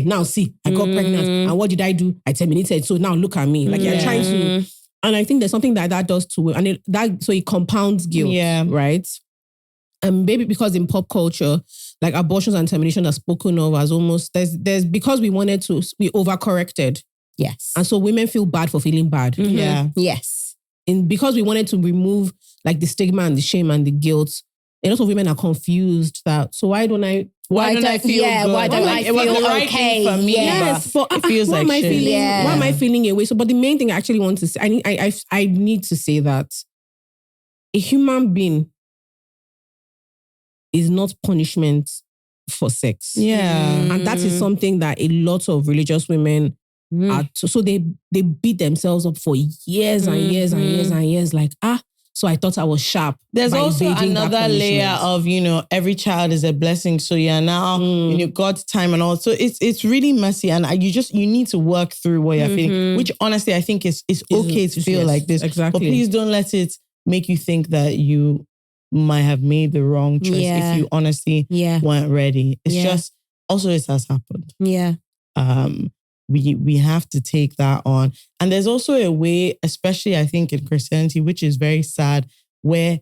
now see, I got pregnant, and what did I do? I terminated. So now look at me, like you're trying to. And I think there's something that does too, and it compounds guilt, right? And maybe because in pop culture, like abortions and termination are spoken of as almost, there's because we overcorrected. Yes. And so women feel bad for feeling bad. Yes. And because we wanted to remove like the stigma and the shame and the guilt, a lot of women are confused that, so why don't I feel good? Why don't I feel right okay? For me, yes. But it feels like shit. Why am I feeling away? So, but the main thing I actually want to say, I need to say that a human being is not punishment for sex. And that is something that a lot of religious women are. So they beat themselves up for years and years and years and years. Like, so I thought I was sharp. There's also another layer of, every child is a blessing. So now, God's time and all. So it's really messy. And you need to work through what you're feeling, which honestly, I think is okay to feel like this. Exactly. But please don't let it make you think that you might have made the wrong choice if you honestly weren't ready. It's just, also it has happened. We have to take that on. And there's also a way, especially I think in Christianity, which is very sad, where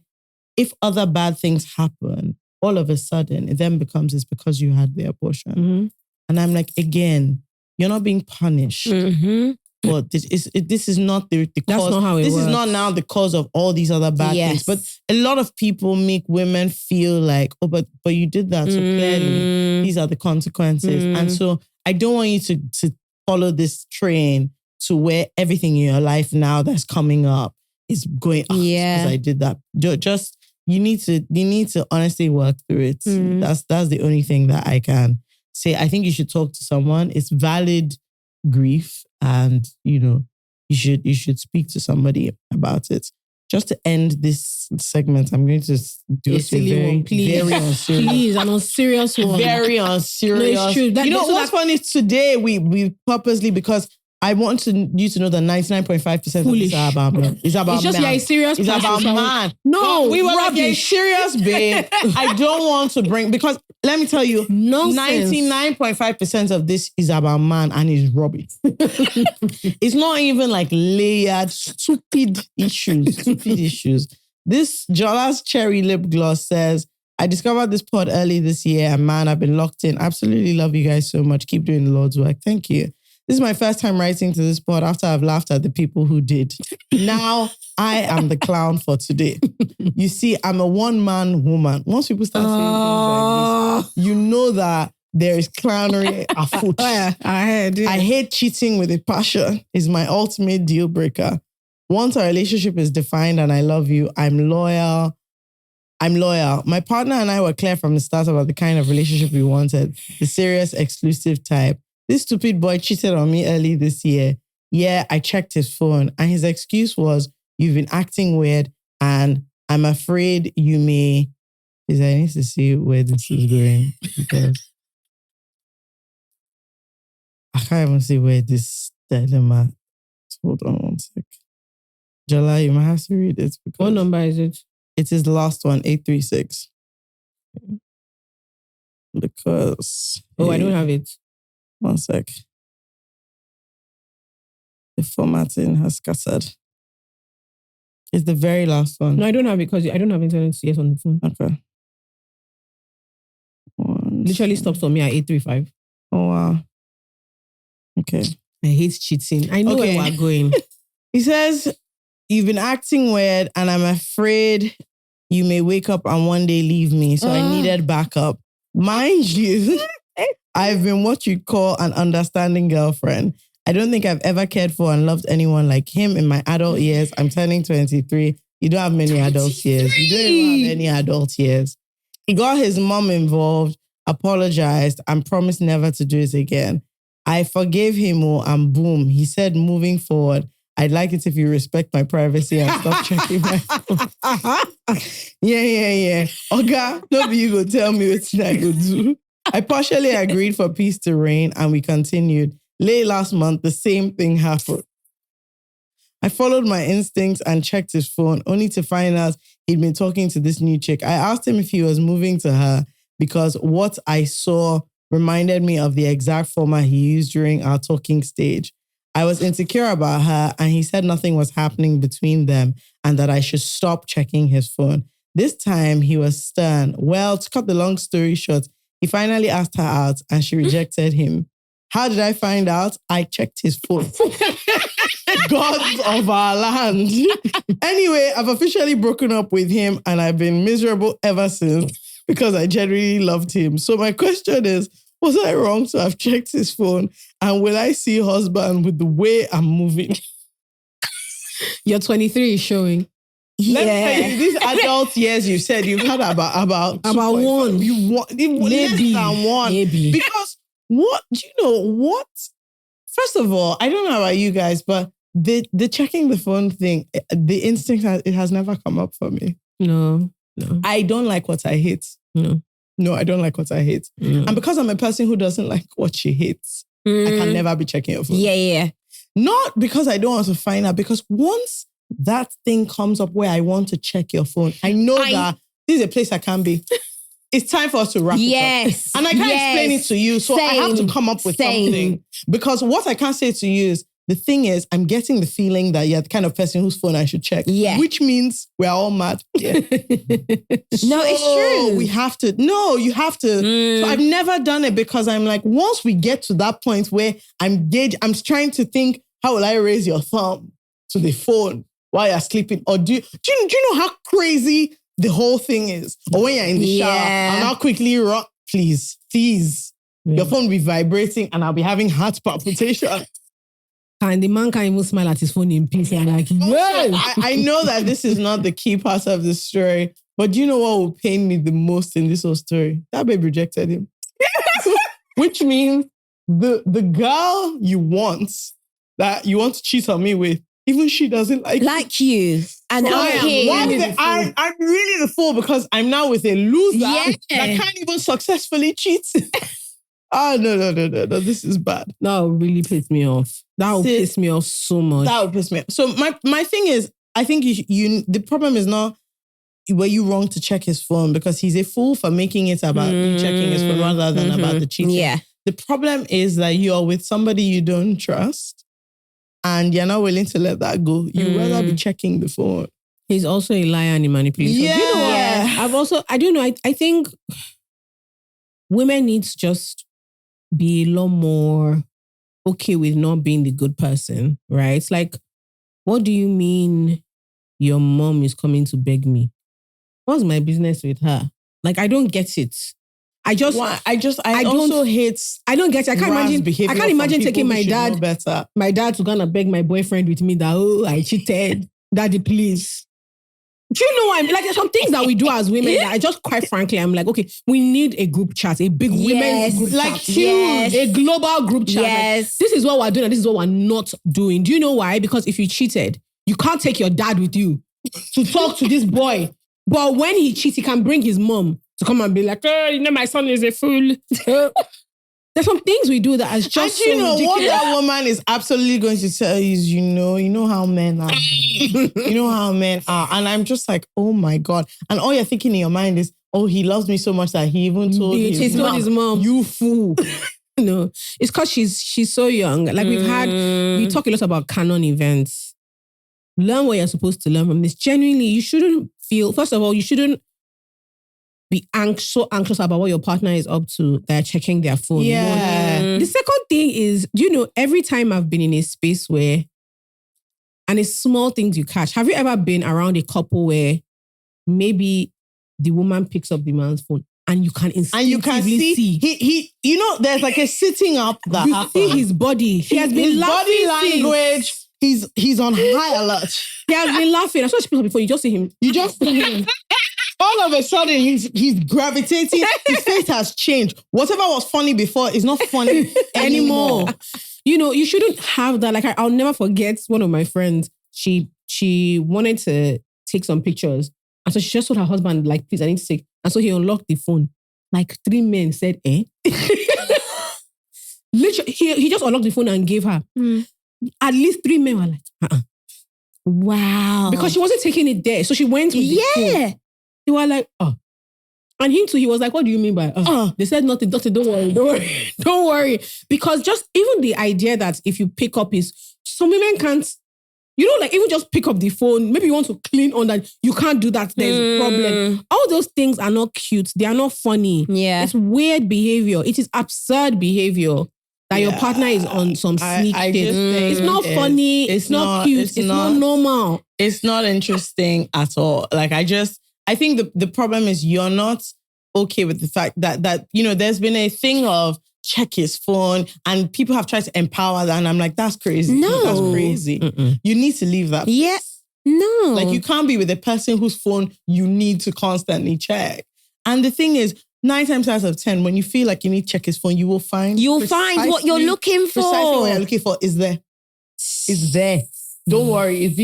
if other bad things happen, all of a sudden it then becomes it's because you had the abortion. And I'm like, again, you're not being punished. But this is not the cause. That's not how it works. This is not now the cause of all these other bad things. But a lot of people make women feel like, but you did that. So clearly these are the consequences. And so I don't want you to follow this train to where everything in your life now that's coming up is going, because I did that. Just, you need to honestly work through it. That's the only thing that I can say. I think you should talk to someone. It's valid grief. And, you should speak to somebody about it. Just to end this segment, I'm going to do a silly one, please. Very unserious. Please, an unserious one. Very unserious. No, it's true. What's funny is today we purposely, because I want you to know that 99.5% of this is about men. It's about it's just man. you're a serious It's person, about so- man. No, we were like, rubbish. "You're serious, babe." I don't want to bring, because let me tell you, Nonsense. 99.5% of this is about man and it's rubbish. It's not even like layered, stupid issues. This Jola's cherry lip gloss says, I discovered this pod early this year and man, I've been locked in. Absolutely love you guys so much. Keep doing the Lord's work. Thank you. This is my first time writing to this pod after I've laughed at the people who did. Now I am the clown for today. You see, I'm a one-man woman. Once people start saying things like this, you know that there is clownery afoot. I heard it. I hate cheating with a passion. It's my ultimate deal breaker. Once our relationship is defined and I love you, I'm loyal. My partner and I were clear from the start about the kind of relationship we wanted, the serious, exclusive type. This stupid boy cheated on me early this year. Yeah, I checked his phone and his excuse was, you've been acting weird and I'm afraid you may... I need to see where this is going because I can't even see where this dilemma... Hold on one sec. Jola, you might have to read it. What number is it? It is the last one, 836. Because... I don't have it. One sec. The formatting has scattered. It's the very last one. No, I don't have it because I don't have internet CS on the phone. Okay. Literally stops on me at 835. Oh, wow. Okay. I hate cheating. I know Okay. where we're going. He says, you've been acting weird and I'm afraid you may wake up and one day leave me. So I needed backup. Mind you, I've been what you call an understanding girlfriend. I don't think I've ever cared for and loved anyone like him in my adult years. I'm turning 23. You don't have many adult years. You don't even have any adult years. He got his mom involved, apologized, and promised never to do it again. I forgave him and boom, he said, moving forward, I'd like it if you respect my privacy and stop checking my phone. Yeah. Okay, nobody you go tell me what I go do. I partially agreed for peace to reign and we continued. Late last month, the same thing happened. I followed my instincts and checked his phone only to find out he'd been talking to this new chick. I asked him if he was moving to her because what I saw reminded me of the exact format he used during our talking stage. I was insecure about her and he said nothing was happening between them and that I should stop checking his phone. This time he was stern. Well, to cut the long story short, he finally asked her out and she rejected him. How did I find out? I checked his phone. Gods of our land. Anyway, I've officially broken up with him and I've been miserable ever since because I genuinely loved him. So my question is, was I wrong to have checked his phone? And will I see husband with the way I'm moving? Your 23 is showing. Let me tell you, these adult years you said you've had about 1. You want less than 1. Maybe. Because what do you know? What? First of all, I don't know about you guys, but the checking the phone thing, the instinct it has never come up for me. No. I don't like what I hate. No, I don't like what I hate. And because I'm a person who doesn't like what she hates, I can never be checking her phone. Yeah. Not because I don't want to find out, because once that thing comes up where I want to check your phone, I know that this is a place I can't be. It's time for us to wrap it up. And I can't explain it to you, so I have to come up with something. Because what I can't say to you is, the thing is, I'm getting the feeling that you're the kind of person whose phone I should check. Yeah. Which means we're all mad. Yeah. No, it's true. We have to. No, you have to. So I've never done it because I'm like, once we get to that point where I'm trying to think, how will I raise your thumb to the phone while you're sleeping? Or do you know how crazy the whole thing is? Or when you're in the shower, and I'll quickly run, please. Your phone will be vibrating and I'll be having heart palpitation. And the man can't even smile at his phone in peace. And like, I know that this is not the key part of the story, but do you know what will pain me the most in this whole story? That babe rejected him. Which means the girl you want, that you want to cheat on me with, even she doesn't like you. And I'm here. I'm really the fool because I'm now with a loser Yeah. that can't even successfully cheat. Oh, no. This is bad. That would really piss me off. That would piss me off so much. That would piss me off. So my thing is, I think you the problem is not were you wrong to check his phone, because he's a fool for making it about you checking his phone rather than about the cheating. Yeah. The problem is that you're with somebody you don't trust and you're not willing to let that go. You'd rather be checking the phone. He's also a liar and a manipulator. Yeah. You know what? I think women need to just be a lot more okay with not being the good person, right? It's like, what do you mean your mom is coming to beg me? What's my business with her? Like, I don't get it. I don't get it. I can't imagine taking my dad to gonna beg my boyfriend with me that, oh, I cheated. Daddy, please. Do you know what I mean? Like, there's some things that we do as women that I just, quite frankly, I'm like, okay, we need a group chat, a big women's group chat. Yes. A global group chat. Yes. Like, this is what we're doing and this is what we're not doing. Do you know why? Because if you cheated, you can't take your dad with you to talk to this boy. But when he cheats, he can bring his mom to come and be like, oh, you know, my son is a fool. There's some things we do that is just so ridiculous. What that woman is absolutely going to tell you is, you know how men are. You know how men are. And I'm just like, oh my God. And all you're thinking in your mind is, oh, he loves me so much that he even told his mom. You fool. No, it's because she's so young. Like we talk a lot about canon events. Learn what you're supposed to learn from this. Genuinely, you shouldn't feel, first of all, you shouldn't be so anxious about what your partner is up to. They're checking their phone. Yeah. The second thing is, every time I've been in a space where, and it's small things you catch. Have you ever been around a couple where maybe the woman picks up the man's phone and you can instinctively see he there's like a sitting up that you see his body. He has been laughing. Body language. He's on high alert. He has been laughing. I saw people before. You just see him. All of a sudden, he's gravitating. His face has changed. Whatever was funny before is not funny anymore. You shouldn't have that. Like, I'll never forget one of my friends. She wanted to take some pictures. And so she just told her husband, like, please, I need to take. And so he unlocked the phone. Like 3 men said, eh? Literally, he just unlocked the phone and gave her. At least 3 men were like, Wow. Because she wasn't taking it there. So she went with the phone. They were like, oh. And him too, he was like, what do you mean by, They said nothing, doctor, don't worry. Because just even the idea that if you pick up some women can't, like even just pick up the phone, maybe you want to clean on that, you can't do that, there's a problem. All those things are not cute. They are not funny. Yeah. It's weird behavior. It is absurd behavior that your partner is on some sneak shit. It's not funny. It's not cute. It's not normal. It's not interesting at all. Like, I think the problem is you're not okay with the fact that there's been a thing of check his phone and people have tried to empower that, and I'm like, that's crazy. No. That's crazy. You need to leave that. Yes. No. Like, you can't be with a person whose phone you need to constantly check. And the thing is, 9 times out of 10, when you feel like you need to check his phone, you'll find what you're looking for. Precisely what you're looking for is there. It's there. Don't worry. It's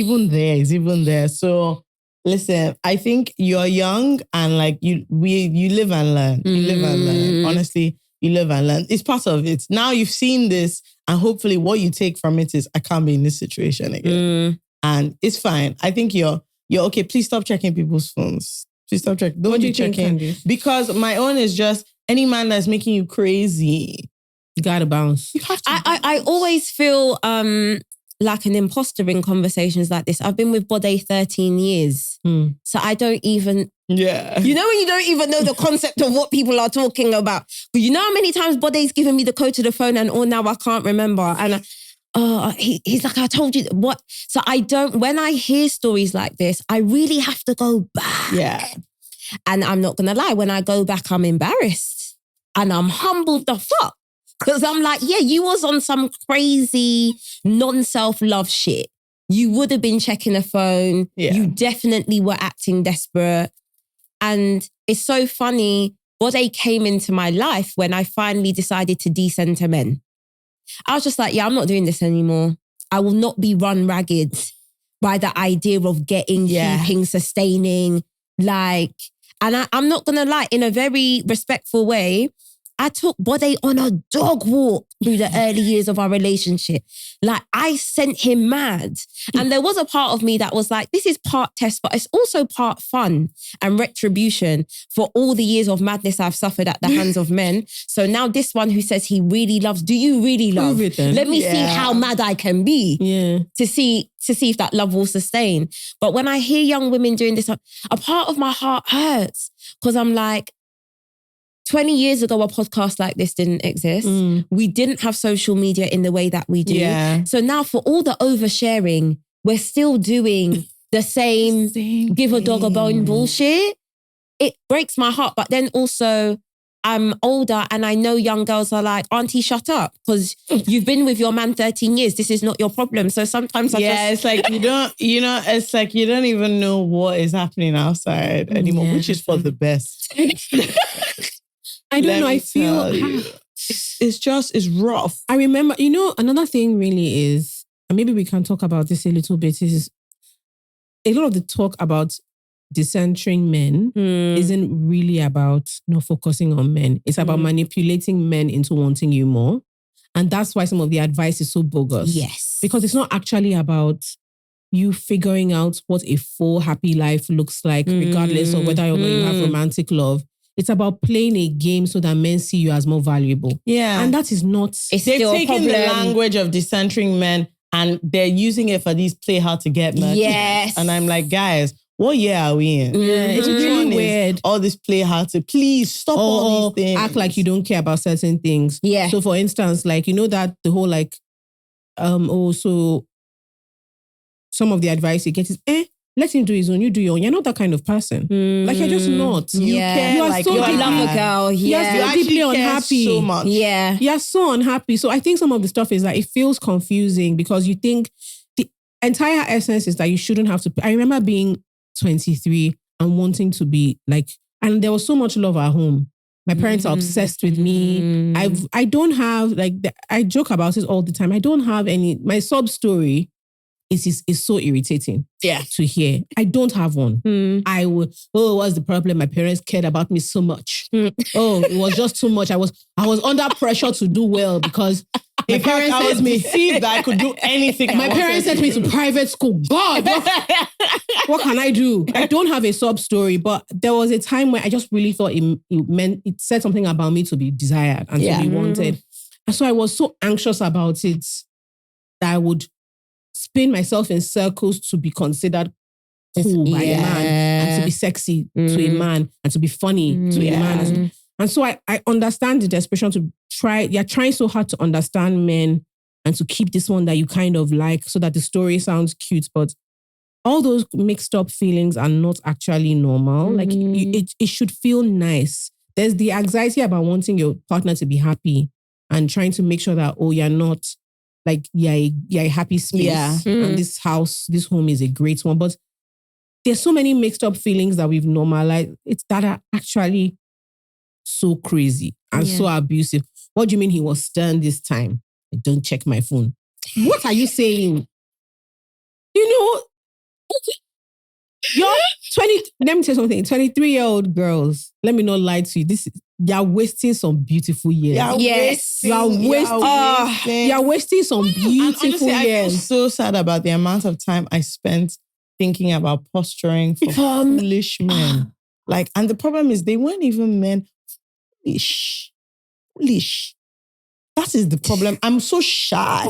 even there. So listen, I think you're young and like you live and learn. You live and learn. Honestly, you live and learn. It's part of it. Now you've seen this, and hopefully what you take from it is, I can't be in this situation again. And it's fine. I think you're okay. Please stop checking people's phones. Please stop checking. Don't be checking. Because my own is just any man that's making you crazy. You gotta bounce. You have to I always feel like an imposter in conversations like this. I've been with Bode 13 years. So I don't even... Yeah. You know when you don't even know the concept of what people are talking about? You know how many times Bode's given me the code to the phone and now I can't remember. And he's like, I told you what. So when I hear stories like this, I really have to go back. Yeah. And I'm not going to lie, when I go back, I'm embarrassed. And I'm humbled the fuck. Because I'm like, yeah, you was on some crazy non-self-love shit. You would have been checking a phone. Yeah. You definitely were acting desperate. And it's so funny, Bode came into my life when I finally decided to decenter men. I was just like, yeah, I'm not doing this anymore. I will not be run ragged by the idea of getting, keeping, sustaining, like, and I'm not gonna lie, in a very respectful way, I took Bode on a dog walk through the early years of our relationship. Like, I sent him mad. And there was a part of me that was like, this is part test, but it's also part fun and retribution for all the years of madness I've suffered at the hands of men. So now this one who says he really loves, do you really love? Let me see how mad I can be to see if that love will sustain. But when I hear young women doing this, a part of my heart hurts because I'm like, 20 years ago, a podcast like this didn't exist. We didn't have social media in the way that we do. Yeah. So now for all the oversharing, we're still doing the same give a dog a bone bullshit. It breaks my heart. But then also, I'm older and I know young girls are like, auntie, shut up. Because you've been with your man 13 years. This is not your problem. So sometimes it's like it's like you don't even know what is happening outside anymore, which is for the best. I don't know. I feel it's rough. I remember, another thing really is, and maybe we can talk about this a little bit, is a lot of the talk about decentering men isn't really about focusing on men. It's about manipulating men into wanting you more. And that's why some of the advice is so bogus. Yes. Because it's not actually about you figuring out what a full happy life looks like, regardless of whether or not you have romantic love. It's about playing a game so that men see you as more valuable. Yeah. And that is not... They've taken the language of decentering men and they're using it for these play hard to get men. Yes. And I'm like, guys, what year are we in? Yeah, it's really weird. All this play hard to please stop all these things. Act like you don't care about certain things. Yeah. So for instance, like, that the whole like, so some of the advice you get is, let him do his own, you do your own. You're not that kind of person. Like, you're just not. You care. You are like, so you're a lover girl. Yeah. You're so deeply unhappy. So much. Yeah. You're so unhappy. So I think some of the stuff is that it feels confusing because you think the entire essence is that you shouldn't have to. I remember being 23 and wanting to be like, and there was so much love at home. My parents are obsessed with me. I don't have, like, I joke about it all the time. I don't have my sob story is so irritating to hear. I don't have one. I would, what's the problem? My parents cared about me so much. It was just too much. I was under pressure to do well because my parents I was deceived that I could do anything. My parents sent me to private school. God, what can I do? I don't have a sob story, but there was a time where I just really thought it said something about me to be desired and to be wanted. And so I was so anxious about it that I would spin myself in circles to be considered cool by a man and to be sexy to a man and to be funny to a man. And so I understand the desperation to you're trying so hard to understand men and to keep this one that you kind of like so that the story sounds cute, but all those mixed up feelings are not actually normal. Like it should feel nice. There's the anxiety about wanting your partner to be happy and trying to make sure that, you're not like, you're a happy space. Yeah. And this home is a great one. But there's so many mixed up feelings that we've normalized. It's that are actually so crazy and so abusive. What do you mean he was stern this time? I don't check my phone. What are you saying? You're 20, let me tell you something. 23-year-old girls, let me not lie to you. You're wasting some beautiful years. You're wasting some beautiful years. I feel so sad about the amount of time I spent thinking about posturing for foolish men. Like, and the problem is they weren't even men. Foolish. That is the problem. I'm so shy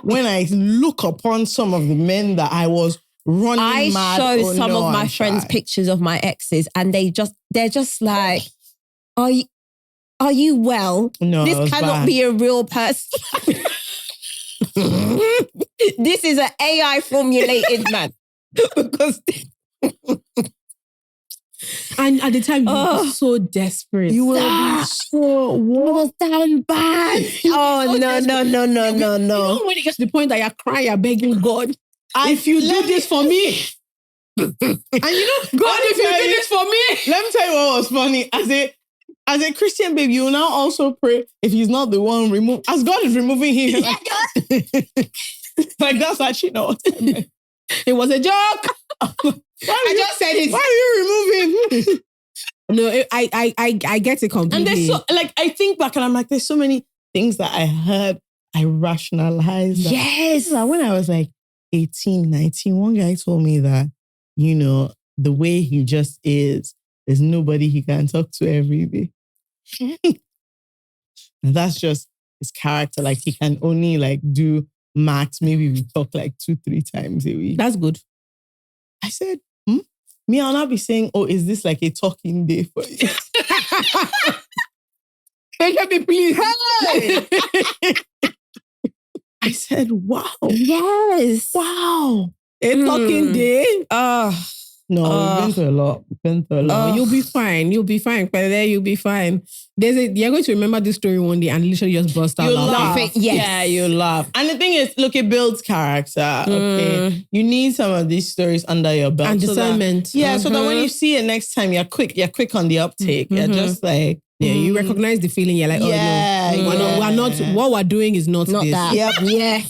when I look upon some of the men that I was running mad. I show some of my friends pictures of my exes and they're just like, are you well? No, this cannot be a real person. This is an AI formulated man. Because and at the time you were so desperate. You will be so damn bad. Oh no. When it gets to the point that you're crying, you're begging God, if you do this for me. And God, if you do this for me. Let me tell you what was funny. As a Christian babe, you will now also pray if he's not the one removed. As God is removing him. Like that's actually not. It was a joke. I just said it. Why are you removing? No, I get it completely. And there's so, like, I think back and I'm like, there's so many things that I heard, I rationalized. Yes. When I was like 18, 19, one guy told me that, you know, the way he just is, there's nobody he can talk to every day. And that's just his character. Like, he can only like do max, maybe we talk like 2-3 times a week. That's good. I said, me, I'll not be saying, oh, is this like a talking day for you? Help me, please. Hey! I said, wow. Yes. Wow. A talking day. No, we've been through a lot. You'll be fine. You'll be fine. But there, you'll be fine. You're going to remember this story one day and literally just burst out laughing. Yes. Yeah, you laugh. And the thing is, look, it builds character. Okay, you need some of these stories under your belt and discernment. So that when you see it next time, you're quick on the uptake. You're just like, you recognize the feeling. You're like, oh no, we're not. What we're doing is not this. That. Yep. Yeah.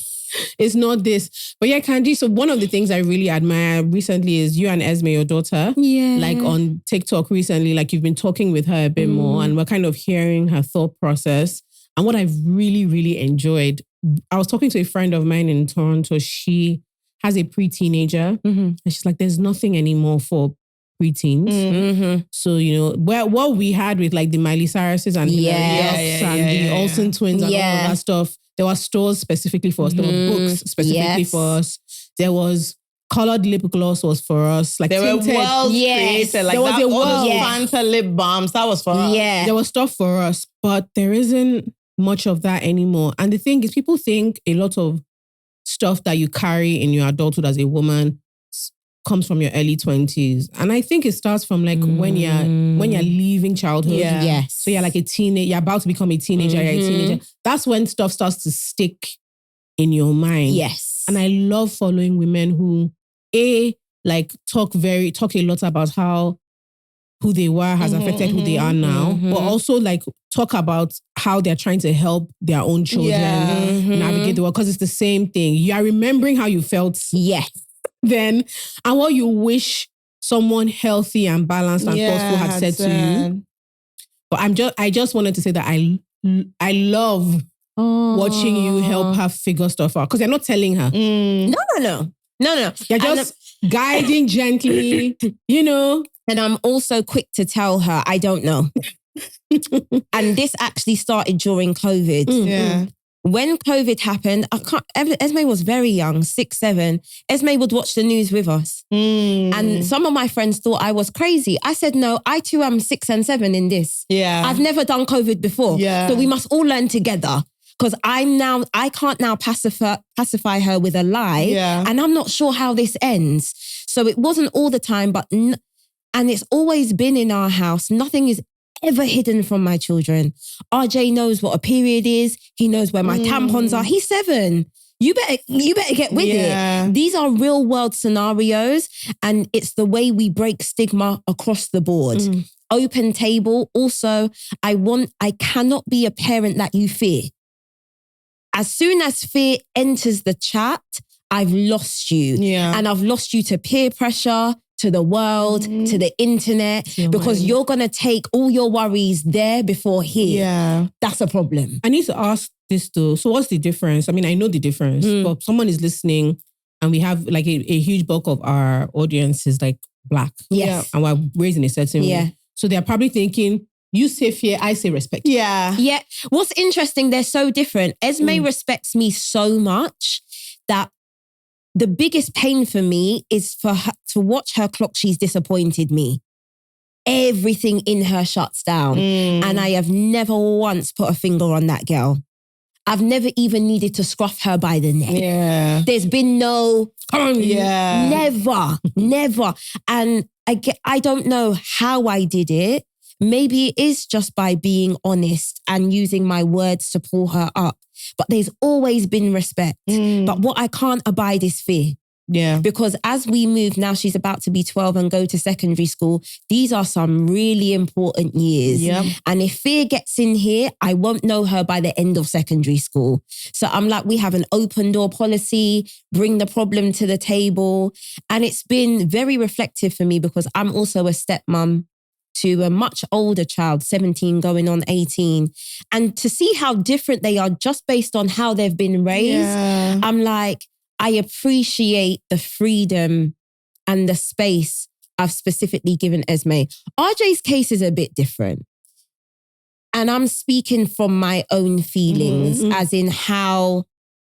It's not this. But yeah, Candice, so one of the things I really admire recently is you and Esme, your daughter. Yeah. Like on TikTok recently, like you've been talking with her a bit more and we're kind of hearing her thought process. And what I've really, really enjoyed, I was talking to a friend of mine in Toronto. She has a pre-teenager and she's like, there's nothing anymore for preteens. So, you know, what we had with like the Miley Cyrus's and the Olsen twins and all of that stuff, there were stores specifically for us. There were books specifically for us. There was colored lip gloss was for us. Like there were world created. Like there was a world. Fanta lip balms. That was for us. Yeah. There was stuff for us, but there isn't much of that anymore. And the thing is, people think a lot of stuff that you carry in your adulthood as a woman comes from your early 20s. And I think it starts from like when you're leaving childhood. Yeah. Yes. So you're like a teenager, you're about to become a teenager, you're a teenager. That's when stuff starts to stick in your mind. Yes. And I love following women who talk a lot about how who they were has affected who they are now, but also like talk about how they're trying to help their own children navigate the world. Because it's the same thing. You are remembering how you felt. Yes. Then, and what you wish someone healthy and balanced and thoughtful had said to you. But I just wanted to say that I love watching you help her figure stuff out because you're not telling her. No. You're just guiding gently, you know. And I'm also quick to tell her I don't know. And this actually started during COVID. Yeah. When COVID happened, Esme was very young, 6, 7. Esme would watch the news with us. And some of my friends thought I was crazy. I said, no, I too am 6 and 7 in this. Yeah. I've never done COVID before. Yeah. So we must all learn together. Because I can't now pacify her with a lie. Yeah. And I'm not sure how this ends. So it wasn't all the time, and it's always been in our house. Nothing is ever hidden from my children. RJ knows what a period is. He knows where my tampons are. He's 7. You better get with it. These are real world scenarios, and it's the way we break stigma across the board. Open table. Also, I cannot be a parent that you fear. As soon as fear enters the chat, I've lost you. Yeah. And I've lost you to peer pressure, to the world, to the internet, because you're going to take all your worries there before here. Yeah. That's a problem. I need to ask this though. So what's the difference? I mean, I know the difference, but someone is listening and we have like a huge bulk of our audience is like Black. Yes. And we're raised in a certain way. So they're probably thinking, you say fear, I say respect. Yeah. Yeah. What's interesting, they're so different. Esme respects me so much that the biggest pain for me is for her to watch her clock. She's disappointed me. Everything in her shuts down. And I have never once put a finger on that girl. I've never even needed to scruff her by the neck. Yeah. There's been no, never. And I don't know how I did it. Maybe it is just by being honest and using my words to pull her up. But there's always been respect. But what I can't abide is fear. Yeah. Because as we move now, she's about to be 12 and go to secondary school. These are some really important years. Yep. And if fear gets in here, I won't know her by the end of secondary school. So I'm like, we have an open door policy, bring the problem to the table. And it's been very reflective for me because I'm also a stepmom to a much older child, 17 going on 18. And to see how different they are just based on how they've been raised, I'm like, I appreciate the freedom and the space I've specifically given Esme. RJ's case is a bit different. And I'm speaking from my own feelings, as in how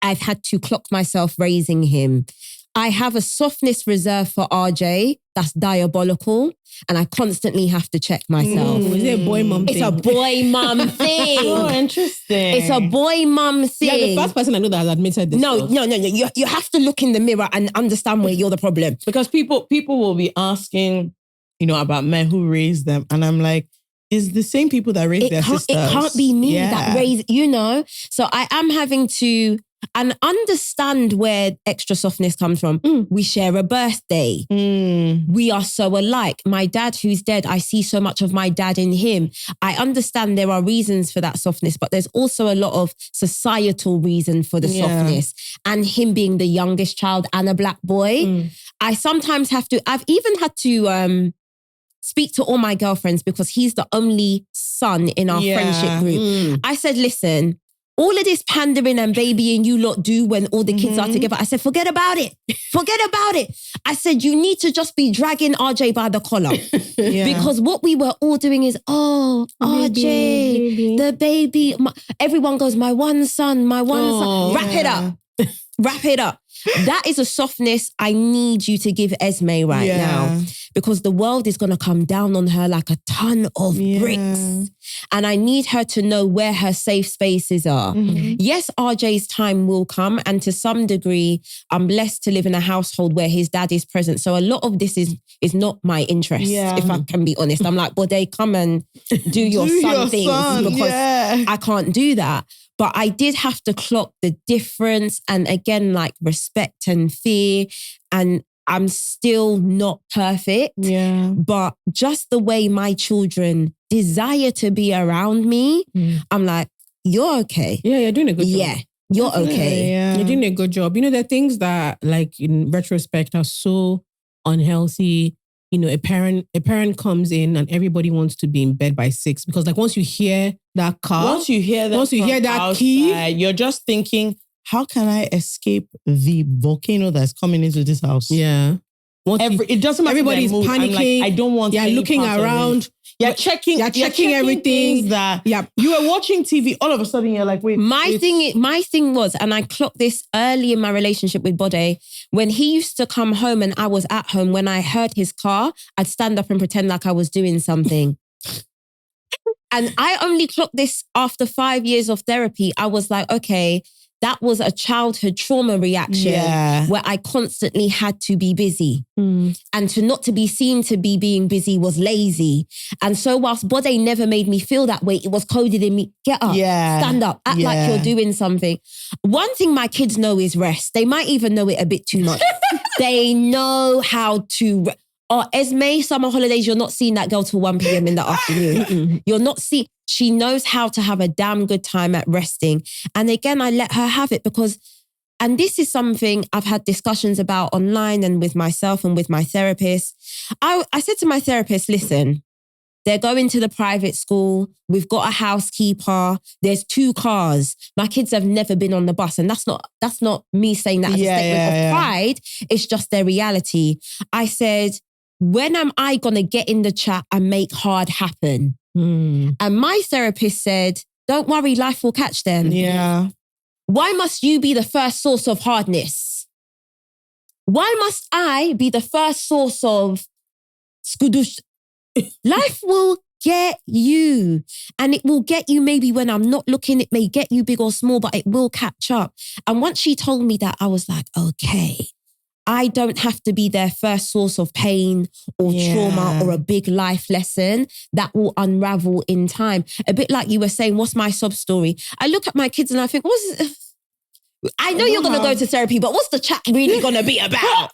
I've had to clock myself raising him. I have a softness reserved for RJ that's diabolical, and I constantly have to check myself. Is it a boy mum thing? It's a boy mum thing. Oh, interesting. It's a boy mum thing. Yeah, the first person I know that has admitted this. No. You have to look in the mirror and understand where you're the problem. Because people will be asking, about men who raised them. And I'm like, it's the same people that raised their sisters. It can't be me that raised, So I am having to and understand where extra softness comes from. We share a birthday. We are so alike. My dad, who's dead, I see so much of my dad in him. I understand there are reasons for that softness, but there's also a lot of societal reason for the softness. And him being the youngest child and a black boy, I sometimes have to, I've even had to speak to all my girlfriends because he's the only son in our friendship group. I said, listen, all of this pandering and babying you lot do when all the kids are together. I said, forget about it. Forget about it. I said, you need to just be dragging RJ by the collar. Because what we were all doing is, RJ, the baby. Everyone goes, my one son. Wrap it up. Wrap it up. That is a softness I need you to give Esme right now, because the world is going to come down on her like a ton of bricks. And I need her to know where her safe spaces are. Yes, RJ's time will come. And to some degree, I'm blessed to live in a household where his dad is present. So a lot of this is not my interest, if I can be honest. I'm like, Bode, come and do your son things because I can't do that. But I did have to clock the difference and again, like respect and fear. And I'm still not perfect. But just the way my children desire to be around me, I'm like, you're okay. Yeah, you're doing a good job. Yeah, you're okay. You're doing a good job. There are things that, like, in retrospect are so unhealthy. A parent comes in and everybody wants to be in bed by 6 because, like, once you hear that car, once you hear that outside, key, you're just thinking, how can I escape the volcano that's coming into this house? Yeah. It doesn't matter. Everybody's panicking. Like, I don't want. Yeah, looking around. You're checking everything. That you were watching TV. All of a sudden, you're like, wait. My thing was, and I clocked this early in my relationship with Bode, when he used to come home and I was at home. When I heard his car, I'd stand up and pretend like I was doing something. And I only clocked this after 5 years of therapy. I was like, okay, that was a childhood trauma reaction where I constantly had to be busy. And to not to be seen to be being busy was lazy. And so whilst Bode never made me feel that way, it was coded in me, get up, stand up, act like you're doing something. One thing my kids know is rest. They might even know it a bit too much. They know how to... Esme, summer holidays, you're not seeing that girl till 1 p.m. in the afternoon. You're not seeing... She knows how to have a damn good time at resting. And again, I let her have it because... And this is something I've had discussions about online and with myself and with my therapist. I said to my therapist, listen, they're going to the private school. We've got a housekeeper. There's 2 cars. My kids have never been on the bus. And that's not me saying that as a statement of pride. It's just their reality. I said, when am I going to get in the chat and make hard happen? And my therapist said, don't worry, life will catch them. Why must you be the first source of hardness? Why must I be the first source of skudoosh? Life will get you. And it will get you maybe when I'm not looking. It may get you big or small, but it will catch up. And once she told me that, I was like, okay, I don't have to be their first source of pain or trauma or a big life lesson that will unravel in time. A bit like you were saying, what's my sob story? I look at my kids and I think, I know you're going to go to therapy, but what's the chat really going to be about?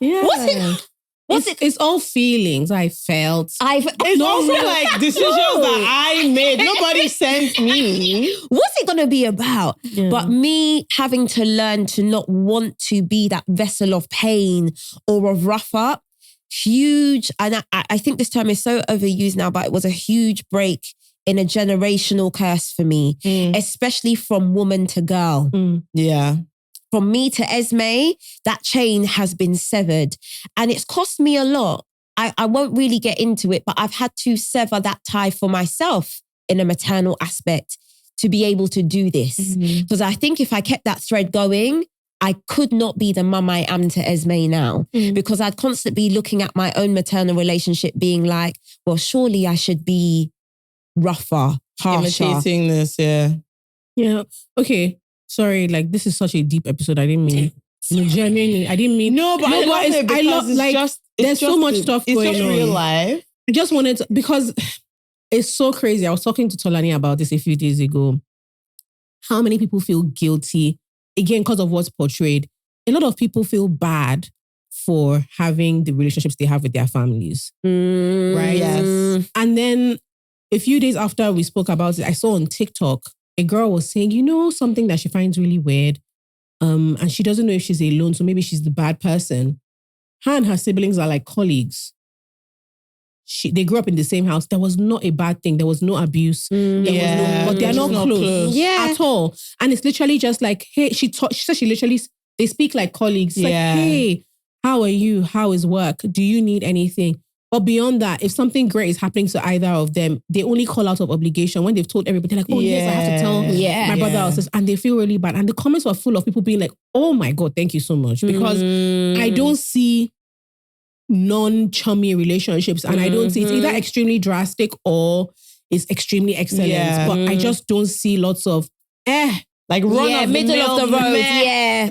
It's all feelings I felt. It's also like decisions that I made. Nobody sent me. What's it going to be about? Yeah. But me having to learn to not want to be that vessel of pain or of rough up, huge. And I think this term is so overused now, but it was a huge break in a generational curse for me, especially from woman to girl. Yeah. From me to Esme, that chain has been severed. And it's cost me a lot. I won't really get into it, but I've had to sever that tie for myself in a maternal aspect to be able to do this. Because I think if I kept that thread going, I could not be the mum I am to Esme now. Because I'd constantly be looking at my own maternal relationship being like, well, surely I should be rougher, harsher. Imitating this, yeah. Yeah. Okay. Sorry, like this is such a deep episode. I didn't mean. Genuinely, I didn't mean. No, but I love it because I love like there's so much stuff going on. It's just real life. I just wanted to, because it's so crazy. I was talking to Tolani about this a few days ago. How many people feel guilty again because of what's portrayed? A lot of people feel bad for having the relationships they have with their families, right? Yes. And then a few days after we spoke about it, I saw on TikTok. A girl was saying, you know, something that she finds really weird. And she doesn't know if she's alone, so maybe she's the bad person. Her and her siblings are like colleagues. They grew up in the same house. There was not a bad thing. There was no abuse. But they're not close at all. And it's literally just like, hey, she said she literally, they speak like colleagues. Like, hey, how are you? How is work? Do you need anything? But beyond that, if something great is happening to either of them, they only call out of obligation when they've told everybody, like, oh, yes, I have to tell my brother or sister. And they feel really bad. And the comments were full of people being like, oh my God, thank you so much. Because I don't see non-chummy relationships. And I don't see, it's either extremely drastic or it's extremely excellent. Yeah. But I just don't see lots of, like run middle of the road.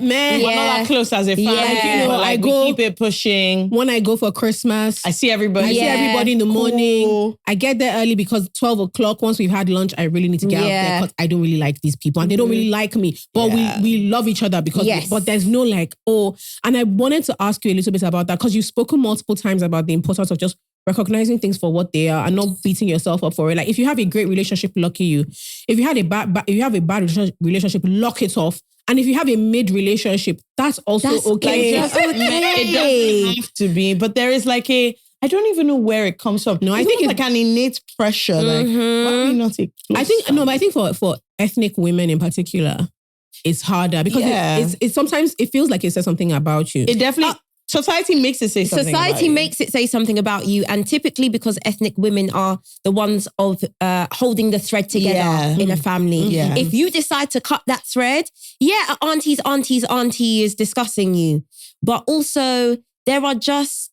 We're not that close as a family. Like, you know, like we keep it pushing. When I go for Christmas, I see everybody. I see everybody in the morning. I get there early because 12 o'clock, once we've had lunch, I really need to get out there because I don't really like these people and they don't really like me. But we love each other because, but there's no like, and I wanted to ask you a little bit about that because you've spoken multiple times about the importance of just recognizing things for what they are and not beating yourself up for it. Like if you have a great relationship, lucky you. If you have a bad relationship, lock it off. And if you have a mid relationship, that's also okay. Like it doesn't have to be, but there is like I don't even know where it comes from. No, I think it's like an innate pressure. Like why are we not a close but I think for ethnic women in particular, it's harder because it's sometimes it feels like it says something about you. It definitely. Society makes it say something Society makes it say something about you. And typically because ethnic women are the ones of holding the thread together in a family. Yeah. If you decide to cut that thread, auntie is discussing you. But also there are just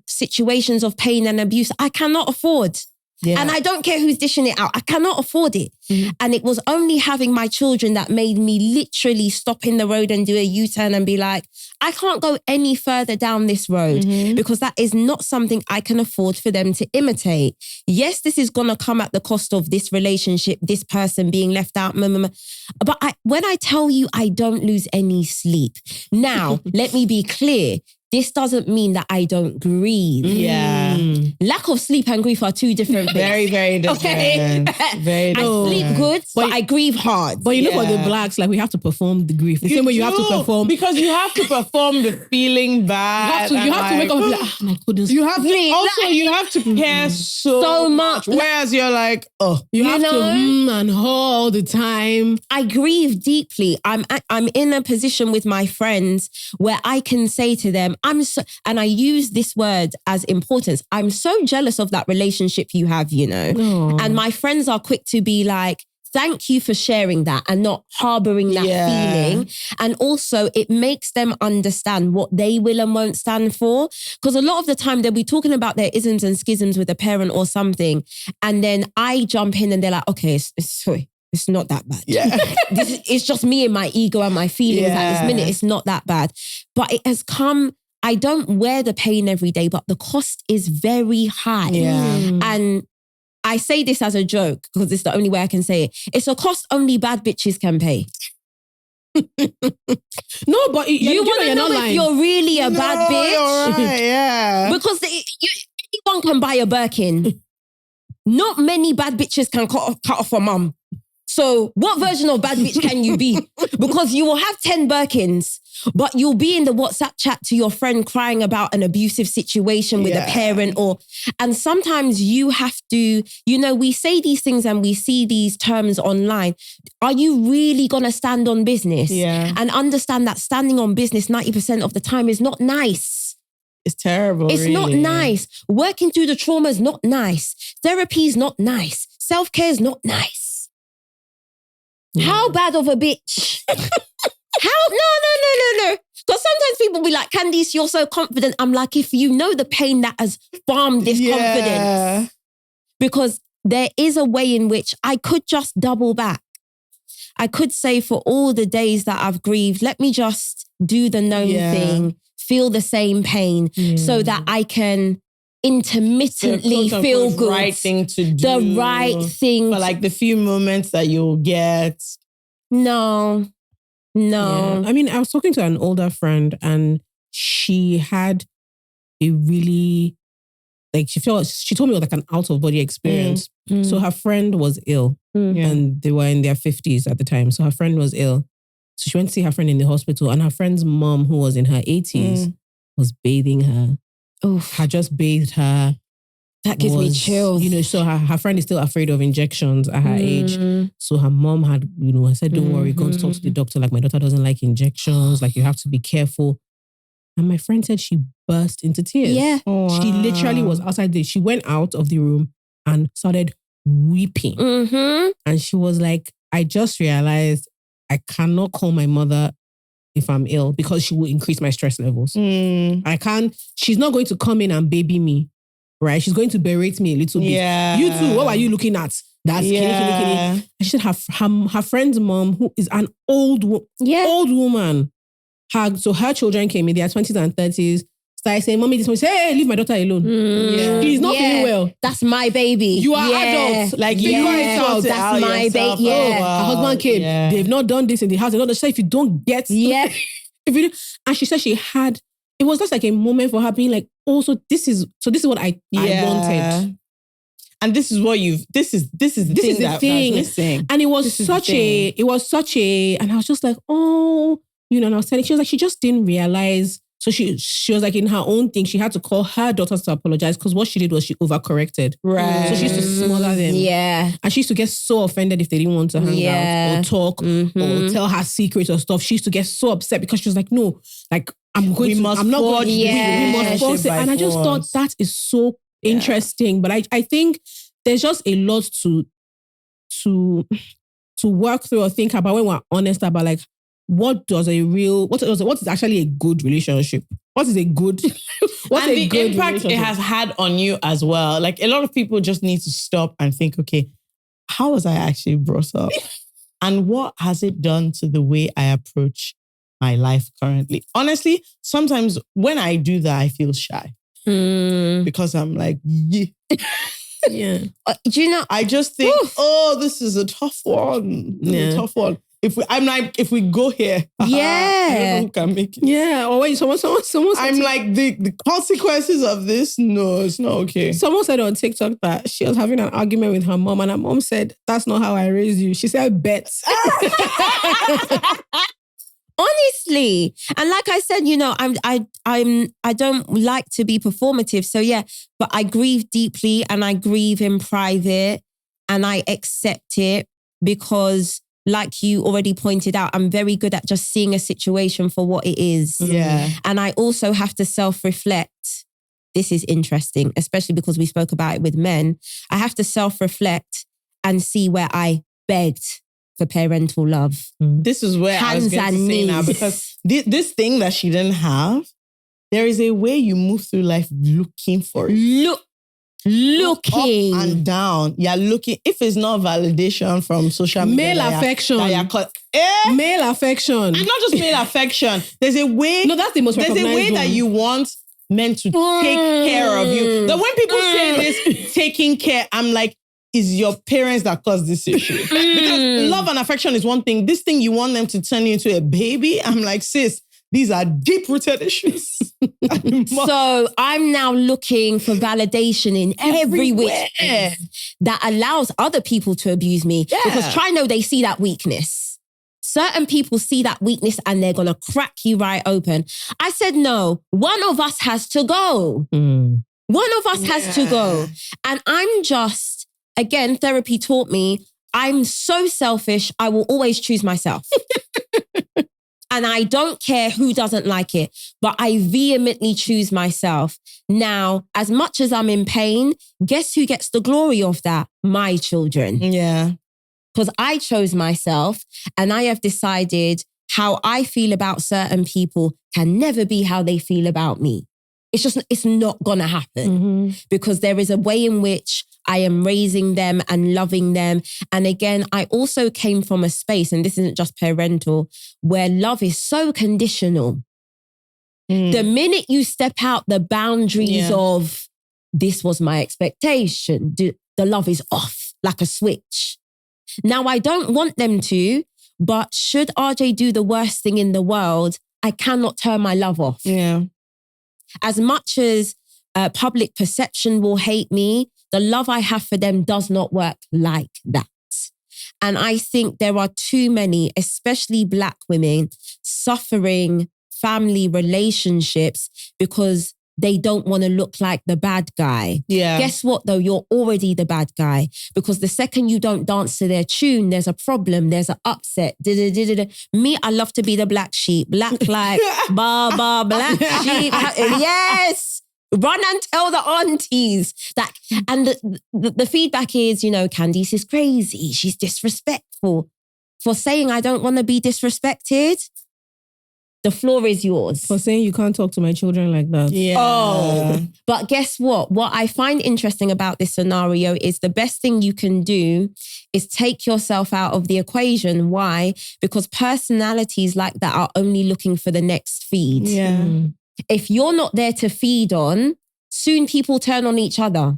situations of pain and abuse I cannot afford. Yeah. And I don't care who's dishing it out. I cannot afford it. And it was only having my children that made me literally stop in the road and do a U-turn and be like, I can't go any further down this road because that is not something I can afford for them to imitate. Yes, this is going to come at the cost of this relationship, this person being left out. But when I tell you I don't lose any sleep. Now, let me be clear. This doesn't mean that I don't grieve. Yeah. Lack of sleep and grief are two different things. Very, very different. Okay? Very different. I sleep good, but I grieve hard. But you know, for the blacks, like we have to perform the grief. The same way you have to perform. Because you have to perform the feeling bad. You have to wake up and be like, oh my goodness. You have to care so much. Whereas you're like, you have to and all the time. I grieve deeply. I'm in a position with my friends where I can say to them, and I use this word as importance. I'm so jealous of that relationship you have, you know. Aww. And my friends are quick to be like, thank you for sharing that and not harboring that feeling. And also it makes them understand what they will and won't stand for. Because a lot of the time they'll be talking about their isms and schisms with a parent or something. And then I jump in and they're like, okay, sorry. It's not that bad. Yeah. It's just me and my ego and my feelings at this minute. It's not that bad. But it has come, I don't wear the pain every day, but the cost is very high. Yeah. And I say this as a joke because it's the only way I can say it. It's a cost only bad bitches can pay. No, but you want to know if you're really a bad bitch? You're right, yeah. Because anyone can buy a Birkin. Not many bad bitches can cut off a mum. So what version of bad bitch can you be? Because you will have 10 Birkins, but you'll be in the WhatsApp chat to your friend crying about an abusive situation with a parent and sometimes you have to, we say these things and we see these terms online. Are you really going to stand on business? Yeah. And understand that standing on business 90% of the time is not nice. It's terrible. It's not nice. Working through the trauma is not nice. Therapy is not nice. Self-care is not nice. How bad of a bitch? No. Because sometimes people be like, Candice, you're so confident. I'm like, if you know the pain that has farmed this confidence. Because there is a way in which I could just double back. I could say for all the days that I've grieved, let me just do the known thing, feel the same pain so that I can intermittently feel good. The right thing to do. The right thing. For like the few moments that you'll get. No. Yeah. I mean, I was talking to an older friend and she had a really, she told me it was like an out of body experience. So her friend was ill and they were in their 50s at the time. So her friend was ill. So she went to see her friend in the hospital and her friend's mom, who was in her 80s, was bathing her. Had just bathed her. That gives me chills. So her friend is still afraid of injections at her age. So her mom had, I said, don't worry, go and talk to the doctor. Like, my daughter doesn't like injections. Like, you have to be careful. And my friend said she burst into tears. Yeah. She literally was outside she went out of the room and started weeping. And she was like, I just realized I cannot call my mother if I'm ill because she will increase my stress levels. She's not going to come in and baby me, right? She's going to berate me a little bit. Yeah. You too, what were you looking at? That's And she said her friend's mom, who is an old woman, so her children came in their 20s and 30s, started saying, Mommy, this one, say, hey, leave my daughter alone. She's not feeling well. That's my baby. You are adults. Like, figure it out. That's my baby. Her husband came. They've not done this in the house. They've not done. She said, if you don't get... and she said it was just like a moment for her being like, this is what I wanted. And this is what this is the thing that's missing. And it was such a, and I was just like, and I was telling, she was like, she just didn't realize. So she was like in her own thing, she had to call her daughters to apologize because what she did was she overcorrected. Right. So she used to smother them. Yeah. And she used to get so offended if they didn't want to hang out or talk or tell her secrets or stuff. She used to get so upset because she was like, no, like I'm not going to. We must force it. And I just thought that is so interesting. But I think there's just a lot to work through or think about when we're honest about like, what is actually a good relationship? What is a good the impact it has had on you as well. Like a lot of people just need to stop and think, okay, how was I actually brought up? And what has it done to the way I approach my life currently? Honestly, sometimes when I do that, I feel shy. Because I'm like, do you know? I just think, this is a tough one. A tough one. If we go here, I don't know who can make it. Yeah, or wait, someone. I'm like the consequences of this. No, it's not okay. Someone said on TikTok that she was having an argument with her mom, and her mom said, "That's not how I raised you." She said, "Bet." Honestly, and like I said, I don't like to be performative. So yeah, but I grieve deeply, and I grieve in private, and I accept it because, like you already pointed out, I'm very good at just seeing a situation for what it is. Yeah. And I also have to self-reflect. This is interesting, especially because we spoke about it with men. I have to self-reflect and see where I begged for parental love. This is where I was going to say now, because this thing that she didn't have, there is a way you move through life looking for it. Looking up and down. You're looking. If it's not validation from social media, male affection. Male affection. And not just male affection. There's a way. No, that's the most recognized There's a way that you want men to take care of you. That when people say this, taking care, I'm like, is your parents that caused this issue. Because love and affection is one thing. This thing, you want them to turn you into a baby. I'm like, sis, these are deep-rooted issues. So I'm now looking for validation in every way that allows other people to abuse me. Yeah. Because they see that weakness. Certain people see that weakness and they're going to crack you right open. I said, no, one of us has to go. One of us has to go. And I'm just, again, therapy taught me, I'm so selfish, I will always choose myself. And I don't care who doesn't like it, but I vehemently choose myself. Now, as much as I'm in pain, guess who gets the glory of that? My children. Yeah. Because I chose myself and I have decided how I feel about certain people can never be how they feel about me. It's not gonna happen because there is a way in which I am raising them and loving them. And again, I also came from a space, and this isn't just parental, where love is so conditional. The minute you step out the boundaries of this was my expectation, the love is off like a switch. Now, I don't want them to, but should RJ do the worst thing in the world, I cannot turn my love off. Yeah. As much as public perception will hate me, the love I have for them does not work like that. And I think there are too many, especially Black women, suffering family relationships because they don't want to look like the bad guy. Yeah. Guess what though? You're already the bad guy because the second you don't dance to their tune, there's a problem, there's an upset. Me, I love to be the black sheep. Black like, black sheep. Yes. Run and tell the aunties that. And the feedback is, Candice is crazy. She's disrespectful. For saying I don't want to be disrespected, the floor is yours. For saying you can't talk to my children like that. Yeah. Oh. But guess what? What I find interesting about this scenario is the best thing you can do is take yourself out of the equation. Why? Because personalities like that are only looking for the next feed. Yeah. If you're not there to feed on, soon people turn on each other.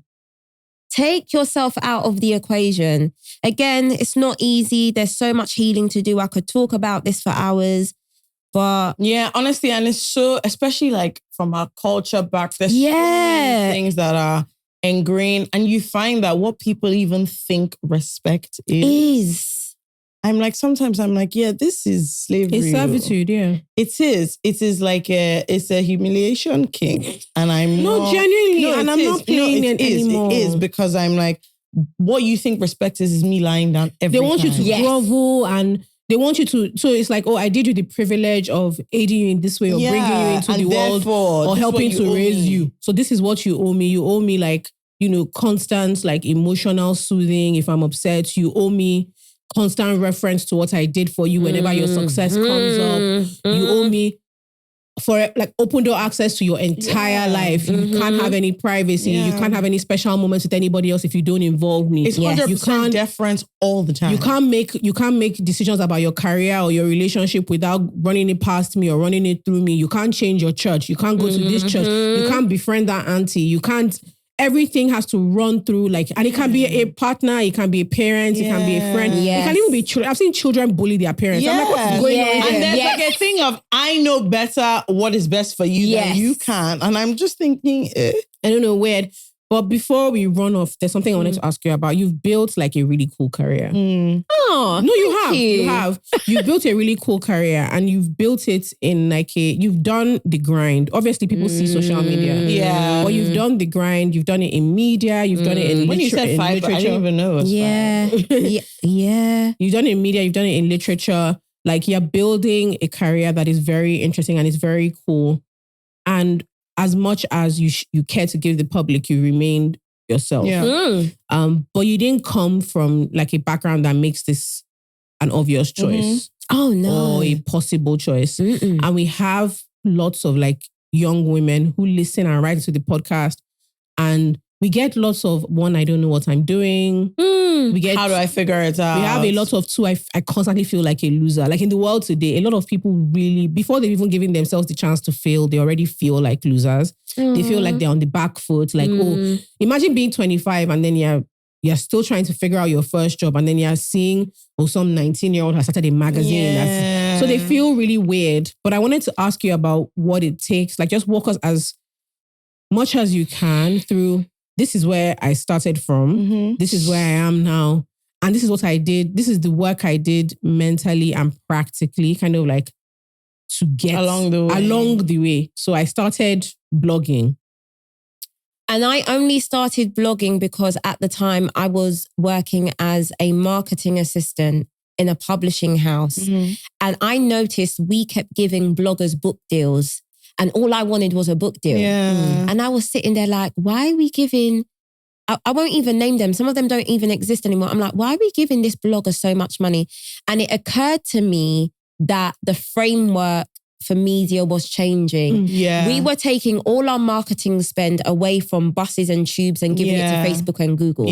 Take yourself out of the equation. Again, it's not easy. There's so much healing to do. I could talk about this for hours. But yeah, honestly, and it's so, especially like from our culture back, there's so many things that are ingrained, and you find that what people even think respect is. I'm like, sometimes I'm like, yeah, this is slavery. It's servitude, yeah. It is. It is like it's a humiliation king, and I'm genuinely, and I'm not playing it anymore. It is because I'm like, what you think respect is me lying down every time. They want you to grovel and. They want you to, so it's like, oh, I did you the privilege of aiding you in this way or bringing you into the world or helping to raise you. So this is what you owe me. You owe me like, constant like emotional soothing. If I'm upset, you owe me constant reference to what I did for you whenever your success comes up. You owe me for like open door access to your entire life. You can't have any privacy. You can't have any special moments with anybody else if you don't involve me. It's 100% deference all the time. You can't make decisions about your career or your relationship without running it past me or running it through me. You can't change your church. You can't go to this church. You can't befriend that auntie. You can't. Everything has to run through and it can be a partner, it can be a parent, it can be a friend. It can even be children. I've seen children bully their parents. I'm like, what's going on? And there's like a thing of, I know better what is best for you than you can. And I'm just thinking, I don't know, weird. But before we run off, there's something I wanted to ask you about. You've built like a really cool career. Oh, no, you have. You've built a really cool career and you've built it in you've done the grind. Obviously, people see social media. Yeah. But you've done the grind. You've done it in media. You've done it in when you said five, I didn't even know it was yeah. You've done it in media. You've done it in literature. Like you're building a career that is very interesting and it's very cool. And as much as you care to give the public, you remained yourself. Yeah. But you didn't come from like a background that makes this an obvious choice. Oh no. Or a possible choice. And we have lots of like young women who listen and write to the podcast, and we get lots of one, I don't know what I'm doing. We get how do I figure it out? We have a lot of two, I constantly feel like a loser. Like in the world today, a lot of people really, before they've even given themselves the chance to fail, they already feel like losers. They feel like they're on the back foot. Like, oh, imagine being 25 and then you're you're still trying to figure out your first job, and then you're seeing, some 19-year-old has started a magazine. So they feel really weird. But I wanted to ask you about what it takes. Like, just walk us as much as you can through, this is where I started from. This is where I am now. And this is what I did. This is the work I did mentally and practically, kind of like to get along the way. So I started blogging. And I only started blogging because at the time I was working as a marketing assistant in a publishing house. And I noticed we kept giving bloggers book deals. And all I wanted was a book deal. And I was sitting there like, why are we giving... I won't even name them. Some of them don't even exist anymore. I'm like, why are we giving this blogger so much money? And it occurred to me that the framework for media was changing. We were taking all our marketing spend away from buses and tubes and giving it to Facebook and Google.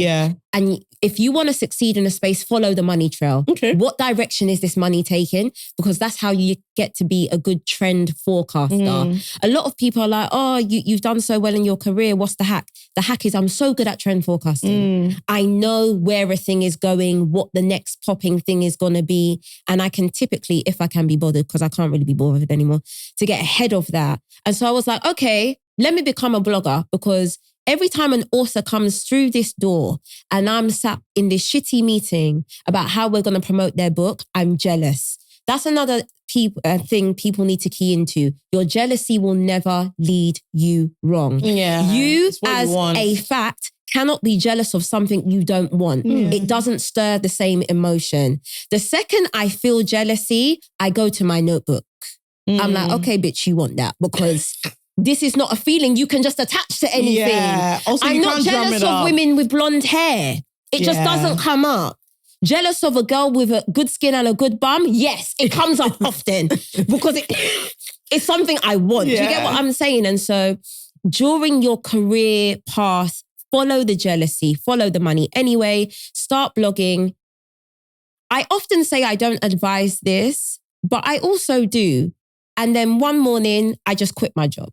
And if you want to succeed in a space, follow the money trail. What direction is this money taking? Because that's how you get to be a good trend forecaster. A lot of people are like, oh, you've done so well in your career. What's the hack? The hack is I'm so good at trend forecasting. I know where a thing is going, what the next popping thing is going to be. And I can typically, if I can be bothered, because I can't really be bothered anymore, to get ahead of that. And so I was like, okay, let me become a blogger, because every time an author comes through this door and I'm sat in this shitty meeting about how we're going to promote their book, I'm jealous. That's another thing people need to key into. Your jealousy will never lead you wrong. You, as a fact, cannot be jealous of something you don't want. It doesn't stir the same emotion. The second I feel jealousy, I go to my notebook. I'm like, okay, bitch, you want that, because... this is not a feeling you can just attach to anything. Also, I'm not jealous of women with blonde hair. It just doesn't come up. Jealous of a girl with a good skin and a good bum? Yes, it comes up often because it's something I want. Do you get what I'm saying? And so during your career path, follow the jealousy, follow the money. Anyway, start blogging. I often say I don't advise this, but I also do. And then one morning, I just quit my job.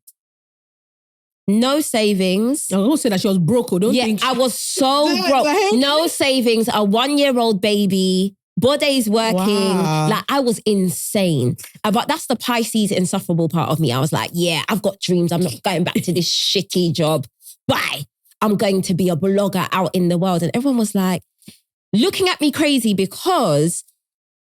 No savings. I was say that she was broke. I was so broke. No savings. A 1-year-old baby. Bode's working. Like, I was insane. But that's the Pisces insufferable part of me. I was like, yeah, I've got dreams. I'm not going back to this shitty job. Bye. I'm going to be a blogger out in the world. And everyone was like, looking at me crazy, because,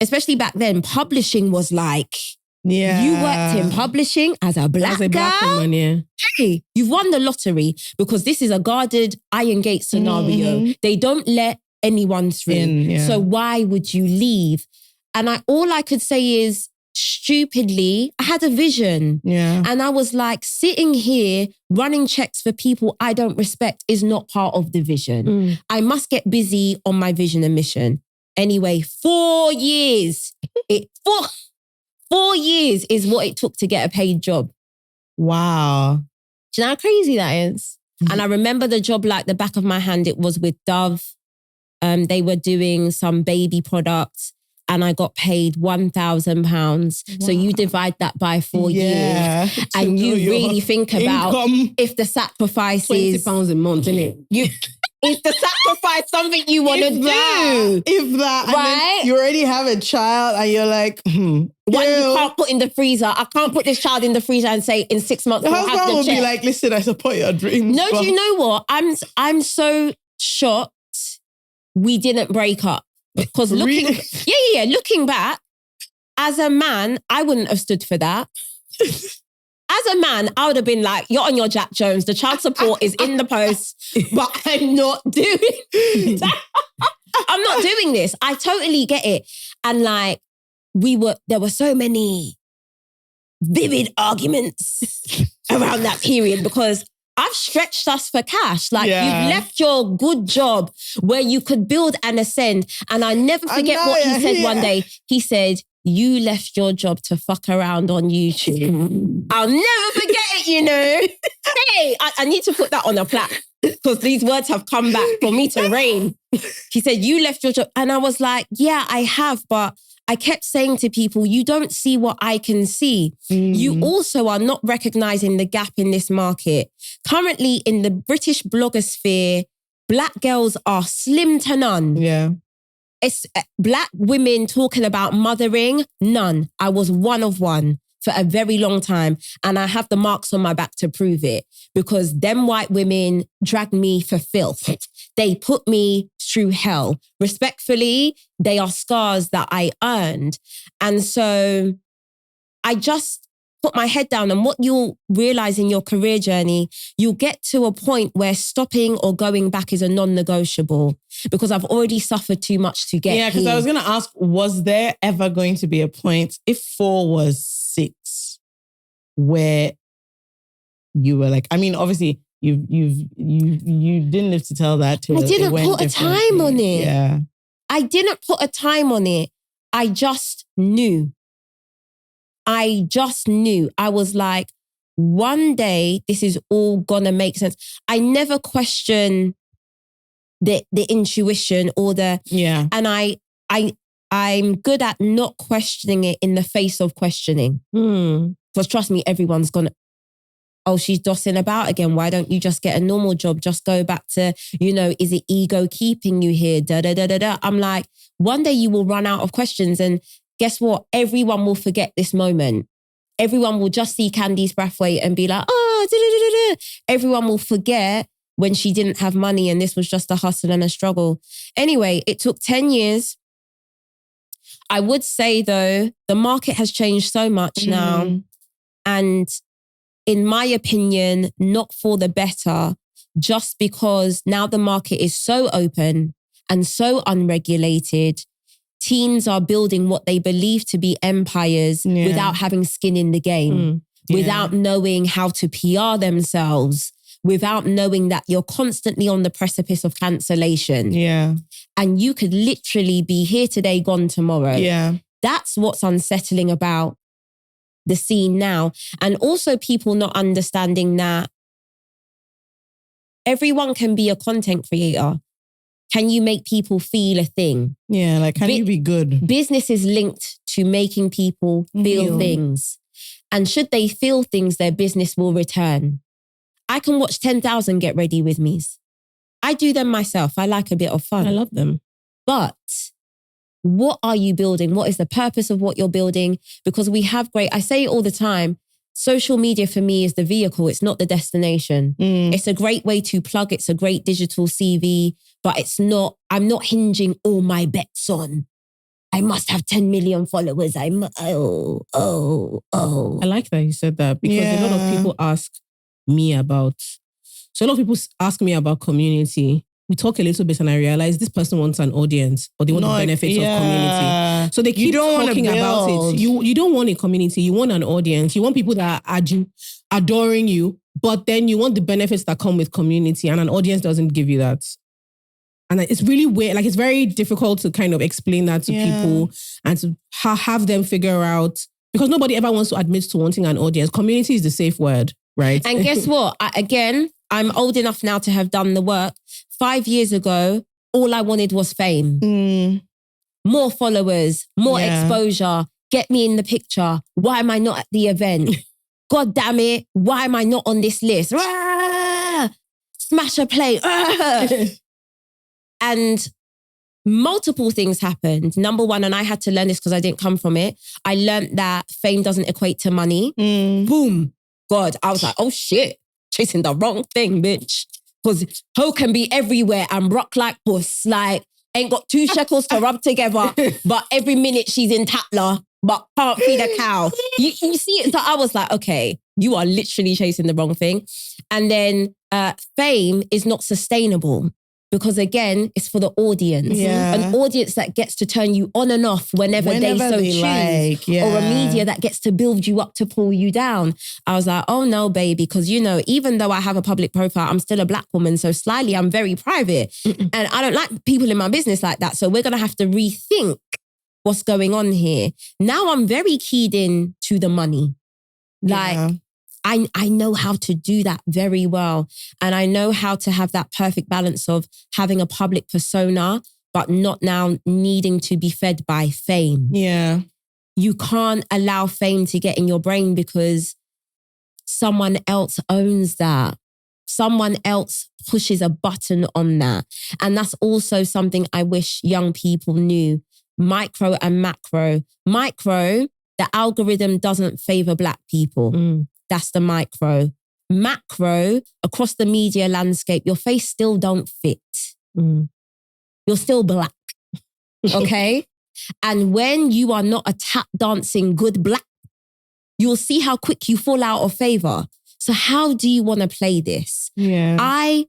especially back then, publishing was like... you worked in publishing as a black woman, Hey, you've won the lottery, because this is a guarded iron gate scenario. They don't let anyone through. So why would you leave? And all I could say is, stupidly, I had a vision. And I was like, sitting here running checks for people I don't respect is not part of the vision. I must get busy on my vision and mission. Anyway, 4 years. 4 years is what it took to get a paid job. Wow. Do you know how crazy that is? And I remember the job like the back of my hand. It was with Dove. They were doing some baby products, and I got paid £1,000. So you divide that by 4 years, and you really think about if the sacrifice is £20 a month, isn't it? Is the sacrifice something you want to do? If that, right? And then you already have a child and you're like, One you can't put in the freezer. I can't put this child in the freezer and say in 6 months the we'll husband have the will check. be like, listen, I support your dreams. No, do you know what? I'm so shocked we didn't break up. Because looking back, as a man, I wouldn't have stood for that. As a man, I would have been like, you're on your Jack Jones. The child support is in the post, but I'm not doing that. I'm not doing this. I totally get it. And like, there were so many vivid arguments around that period, because I've stretched us for cash. Like, you've left your good job where you could build and ascend. And I never forget what he said one day. He said, you left your job to fuck around on YouTube. I'll never forget it, you know. Hey, I need to put that on a plaque, because these words have come back for me to reign. He said, you left your job. And I was like, yeah, I have. But I kept saying to people, you don't see what I can see. You also are not recognizing the gap in this market. Currently in the British blogosphere, Black girls are slim to none. Yeah. It's Black women talking about mothering, none. I was one of one for a very long time. And I have the marks on my back to prove it because them white women dragged me for filth. They put me through hell. Respectfully, they are scars that I earned. And so I just put my head down, and what you'll realize in your career journey, you'll get to a point where stopping or going back is a non-negotiable because I've already suffered too much to get here. Yeah, because I was going to ask, was there ever going to be a point, if 4 was 6, where you were like, I mean, obviously you didn't live to tell that to I didn't put a time on it. Yeah. I didn't put a time on it. I just knew. I was like, one day this is all gonna make sense. I never question the intuition or the and I'm good at not questioning it in the face of questioning. Because trust me, everyone's gonna, oh, she's dossing about again. Why don't you just get a normal job? Just go back to, is it ego keeping you here? Da da da da da. I'm like, one day you will run out of questions, and guess what? Everyone will forget this moment. Everyone will just see Candice Brathwaite and be like, oh, da, da, da, da, da. Everyone will forget when she didn't have money and this was just a hustle and a struggle. Anyway, it took 10 years. I would say though, the market has changed so much now. And in my opinion, not for the better, just because now the market is so open and so unregulated. Teens are building what they believe to be empires without having skin in the game, without knowing how to PR themselves, without knowing that you're constantly on the precipice of cancellation. Yeah. And you could literally be here today, gone tomorrow. Yeah. That's what's unsettling about the scene now. And also people not understanding that everyone can be a content creator. Can you make people feel a thing? Yeah, like can you be good? Business is linked to making people feel things. And should they feel things, their business will return. I can watch 10,000 get ready with me's. I do them myself. I like a bit of fun. I love them. But what are you building? What is the purpose of what you're building? Because we have I say it all the time, social media for me is the vehicle. It's not the destination. It's a great way to plug. It's a great digital CV, but I'm not hinging all my bets on, I must have 10 million followers. I like that you said that because a lot of people ask me about community. We talk a little bit and I realize this person wants an audience or they want the benefits of community. So they keep talking about it. You don't want a community. You want an audience. You want people that are adoring you, but then you want the benefits that come with community, and an audience doesn't give you that. And it's really weird. Like, it's very difficult to kind of explain that to people and to have them figure out, because nobody ever wants to admit to wanting an audience. Community is the safe word, right? And guess what? I'm old enough now to have done the work. 5 years ago, all I wanted was fame. More followers, more exposure. Get me in the picture. Why am I not at the event? God damn it. Why am I not on this list? Smash a plate. And multiple things happened. Number one, and I had to learn this because I didn't come from it. I learned that fame doesn't equate to money. Boom. God, I was like, oh shit. Chasing the wrong thing, bitch. Because hoe can be everywhere and rock like puss. Like, ain't got 2 shekels to rub together, but every minute she's in Tatler, but can't feed a cow. You see it? So I was like, okay, you are literally chasing the wrong thing. And then fame is not sustainable. Because again, it's for the audience. An audience that gets to turn you on and off whenever they so choose. Or a media that gets to build you up to pull you down. I was like, oh no, baby. Because even though I have a public profile, I'm still a Black woman. So slyly, I'm very private. And I don't like people in my business like that. So we're going to have to rethink what's going on here. Now I'm very keyed in to the money. I know how to do that very well. And I know how to have that perfect balance of having a public persona, but not now needing to be fed by fame. Yeah. You can't allow fame to get in your brain because someone else owns that. someone else pushes a button on that. And that's also something I wish young people knew. Micro and macro. Micro, the algorithm doesn't favor Black people. That's the micro. Macro, across the media landscape, your face still don't fit. You're still Black. Okay? And when you are not a tap dancing good Black, you'll see how quick you fall out of favor. So how do you want to play this? Yeah. I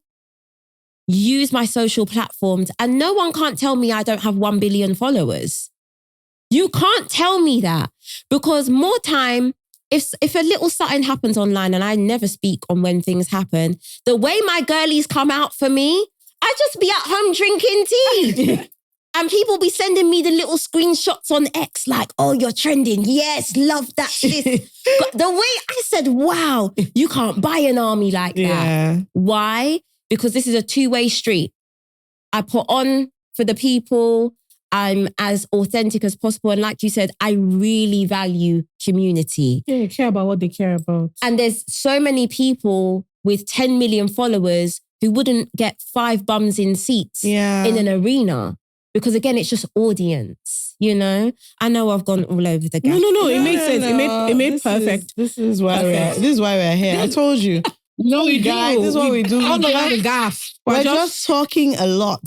use my social platforms and no one can't tell me I don't have 1 billion followers. You can't tell me that, because more time, if a little something happens online, and I never speak on when things happen, the way my girlies come out for me, I just be at home drinking tea. And people be sending me the little screenshots on X like, oh, you're trending. Yes, love that. The way I said, wow, you can't buy an army like that. Yeah. Why? Because this is a two-way street. I put on for the people. I'm as authentic as possible. And like you said, I really value community. Yeah, you care about what they care about. And there's so many people with 10 million followers who wouldn't get 5 bums in seats in an arena. Because again, it's just audience, you know? I know I've gone all over the gap. No, it made sense. It made perfect. This is why we're here. I told you. No, we guys, do. this is what we do. All the gaff. We're just talking a lot.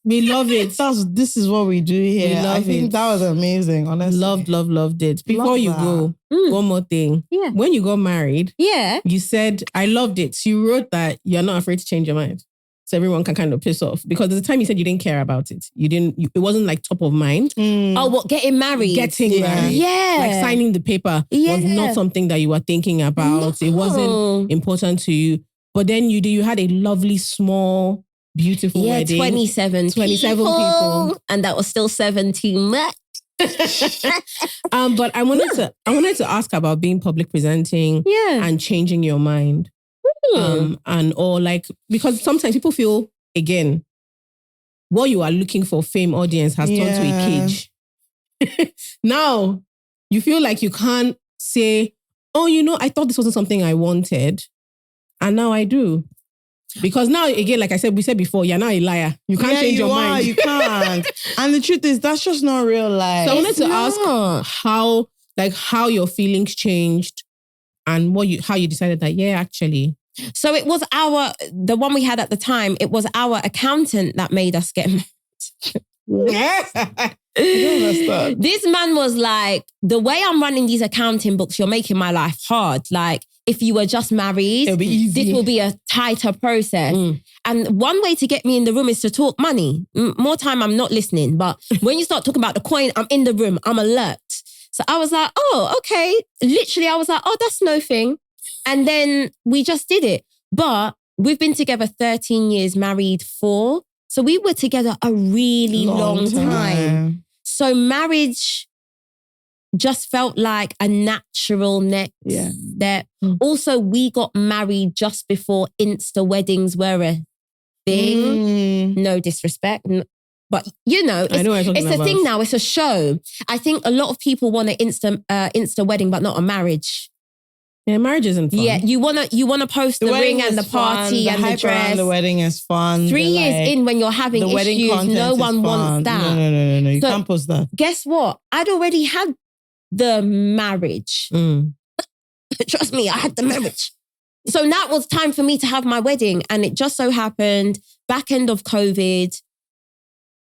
We love it. This is what we do here. We love I think that was amazing, honestly. Loved it. Before you go, one more thing. Yeah. When you got married, you said, I loved it. So you wrote that you're not afraid to change your mind. So everyone can kind of piss off. Because at the time you said you didn't care about it. It wasn't like top of mind. Oh, what, getting married? Getting married. Yeah. Like signing the paper was not something that you were thinking about. No. It wasn't important to you. But then you had a lovely, small, beautiful wedding. 27 people. And that was still 17 much. But I wanted to ask about being public presenting and changing your mind. And or like, because sometimes people feel, again, what you are looking for, fame, audience, has turned to a cage. Now, you feel like you can't say, oh, I thought this wasn't something I wanted. And now I do. Because now, again, like we said before, you're now a liar. You can't change your mind. You can't. And the truth is, that's just not real life. So I wanted to ask how your feelings changed and how you decided that, actually. So it was the one we had at the time, it was our accountant that made us get married. This man was like, the way I'm running these accounting books, you're making my life hard. Like, if you were just married, this will be a tighter process. And one way to get me in the room is to talk money. More time, I'm not listening. But when you start talking about the coin, I'm in the room, I'm alert. So I was like, oh, okay. Literally, I was like, oh, that's no thing. And then we just did it. But we've been together 13 years, married 4. So we were together a really long time. So marriage just felt like a natural next step. Also, we got married just before Insta weddings were a thing. No disrespect. But it's a thing now. It's a show. I think a lot of people want an Insta wedding, but not a marriage. Yeah, marriage isn't fun. Yeah, you wanna post the ring and the party and the dress. The wedding is fun. 3 years in, when you're having issues, no one wants that. No. You can't post that. Guess what? I'd already had the marriage. Trust me, I had the marriage. So now it was time for me to have my wedding, and it just so happened back end of COVID.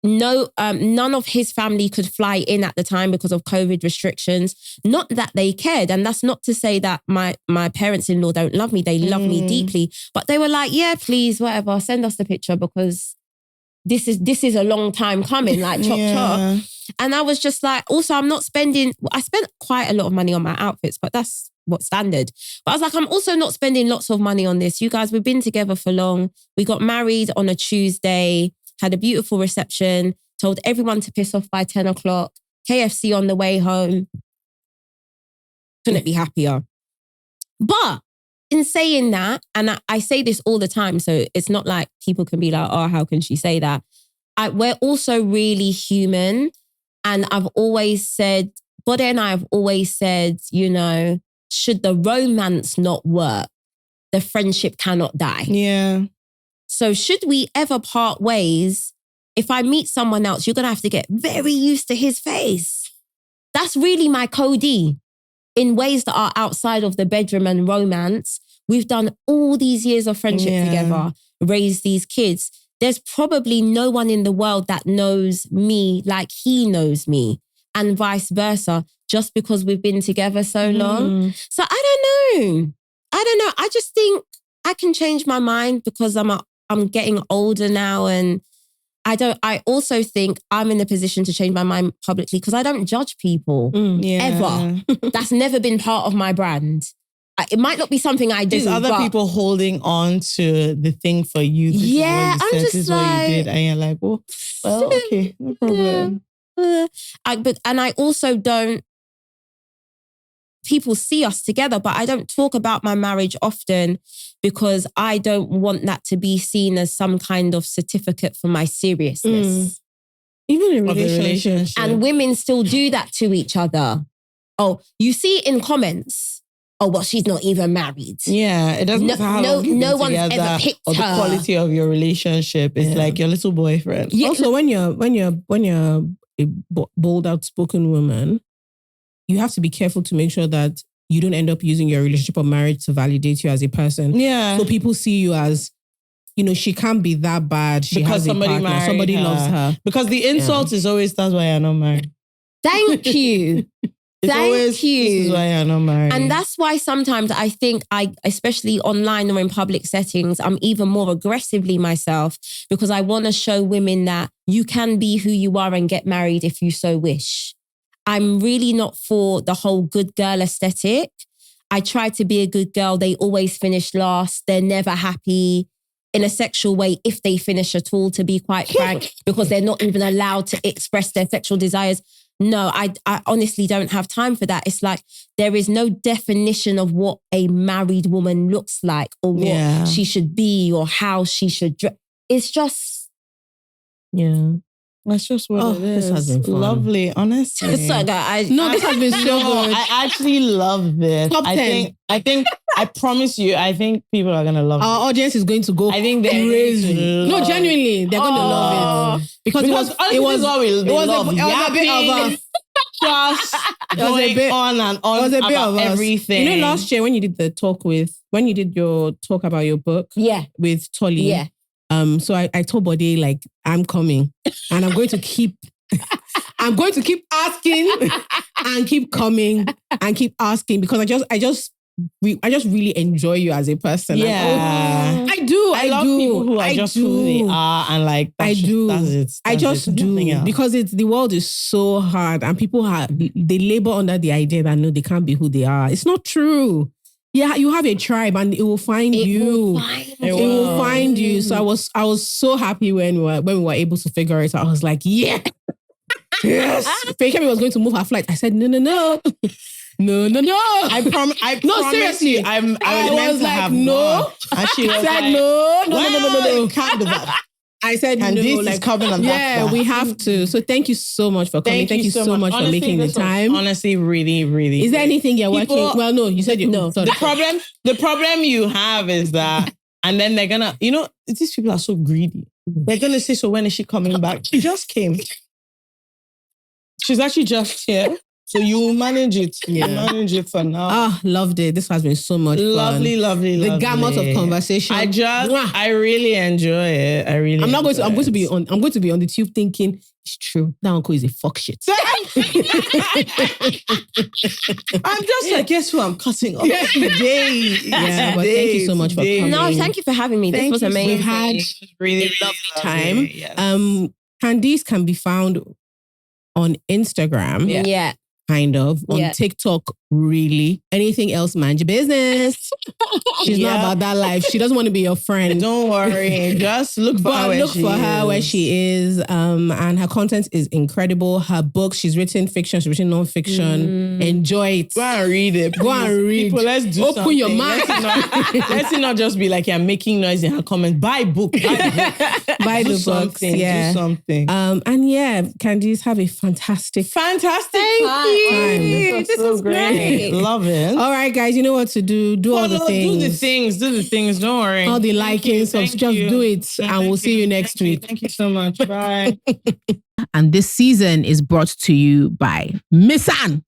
No, none of his family could fly in at the time because of COVID restrictions. Not that they cared. And that's not to say that my parents-in-law don't love me. They love me deeply. But they were like, yeah, please, whatever, send us the picture because this is a long time coming, like chop. And I was just like, also, I spent quite a lot of money on my outfits, but that's what's standard. But I was like, I'm also not spending lots of money on this. You guys, we've been together for long. We got married on a Tuesday. Had a beautiful reception, told everyone to piss off by 10 o'clock, KFC on the way home. Couldn't be happier. But in saying that, and I say this all the time, so it's not like people can be like, oh, how can she say that? We're also really human. And I've always said, Bode and I have always said, should the romance not work, the friendship cannot die. Yeah. So should we ever part ways, if I meet someone else, you're going to have to get very used to his face. That's really my code in ways that are outside of the bedroom and romance. We've done all these years of friendship together, raised these kids. There's probably no one in the world that knows me like he knows me, and vice versa, just because we've been together so long. So I don't know. I just think I can change my mind because I'm getting older now, and I also think I'm in a position to change my mind publicly because I don't judge people ever. That's never been part of my brand. It might not be something I do. It's other people holding on to the thing for you. I'm just this like, what you did, and you're like, well, okay, no problem. And I also don't. People see us together, but I don't talk about my marriage often because I don't want that to be seen as some kind of certificate for my seriousness. Even in relationships. And women still do that to each other. Oh, you see in comments, oh, well, she's not even married. Yeah, it doesn't matter how long you've been one's together ever picked or the her. quality of your relationship. It's like your little boyfriend. Yeah. Also, when you're a bold, outspoken woman, you have to be careful to make sure that you don't end up using your relationship or marriage to validate you as a person. Yeah. So people see you as, she can't be that bad. She because has somebody a partner. married Somebody her. loves her. Because the insult is always, that's why you're not married. Thank you. This is why you're not married. And that's why sometimes I think especially online or in public settings, I'm even more aggressively myself because I want to show women that you can be who you are and get married if you so wish. I'm really not for the whole good girl aesthetic. I try to be a good girl. They always finish last. They're never happy in a sexual way if they finish at all, to be quite frank, because they're not even allowed to express their sexual desires. No, I honestly don't have time for that. It's like there is no definition of what a married woman looks like or what she should be or how she should dress. It's just... Yeah. That's just what it is. This has been fun. Lovely, honestly. It's like this has been so good. I actually love this. Top 10. I promise you, I think people are going to love it. Our audience is going to go I think they're crazy. going to No, genuinely, they're going to love it. Because it was a bit on and on about everything. You know, last year when you did the talk your talk about your book with Tolly. Yeah. So I told Bode, like, I'm coming and I'm going to keep asking and keep coming and keep asking because I just really enjoy you as a person. Yeah. I do. I love people who are just who they are and like, that's it. I just do because the world is so hard and people they labor under the idea that no, they can't be who they are. It's not true. Yeah, you have a tribe and it will find you. It will find you. So I was so happy when we were able to figure it out. I was like, yeah. Yes. Faye Kemi was going to move her flight. I said, no. No. I promise. No, seriously. I was to like, have no. one. And she was said, like, no. Can't do that. I said, and no. This is coming on that. We have to. So thank you so much for coming. Thank you so much for making the time. Honestly, really, really. Is there anything you're working? Well, no, you said no. The problem you have is that, and then they're gonna, these people are so greedy. They're gonna say, so when is she coming back? She just came. She's actually just here. So you manage it. Yeah. Manage it for now. Loved it. This has been so much fun. Lovely. The gamut of conversation. I really enjoy it. I'm going to be on the tube thinking, it's true. That uncle is a fuck shit. I'm just like, guess who I'm cutting off today? Yeah, but thank you so much for coming. No, thank you for having me. This was amazing. We've had really lovely time. Yes. Candice can be found on Instagram. Yeah. Kind of. On TikTok, really. Anything else, mind your business. She's not about that life. She doesn't want to be your friend. Don't worry. Just look for her where she is. And her content is incredible. Her books, she's written fiction, she's written non-fiction. Enjoy it. Go and read it. Go and read. People, let's do Open something. your mouth. Let's not just be like, you're making noise in her comments. Buy book. Buy the books. Yeah. Do something. And yeah, Candice, have a fantastic time. This is great. great. Love it. All right, guys, you know what to do. Do all the things. Do the things. Don't worry. All the liking, just do it. And we'll see you next week. Thank you so much. Bye. And this season is brought to you by Miss Anne.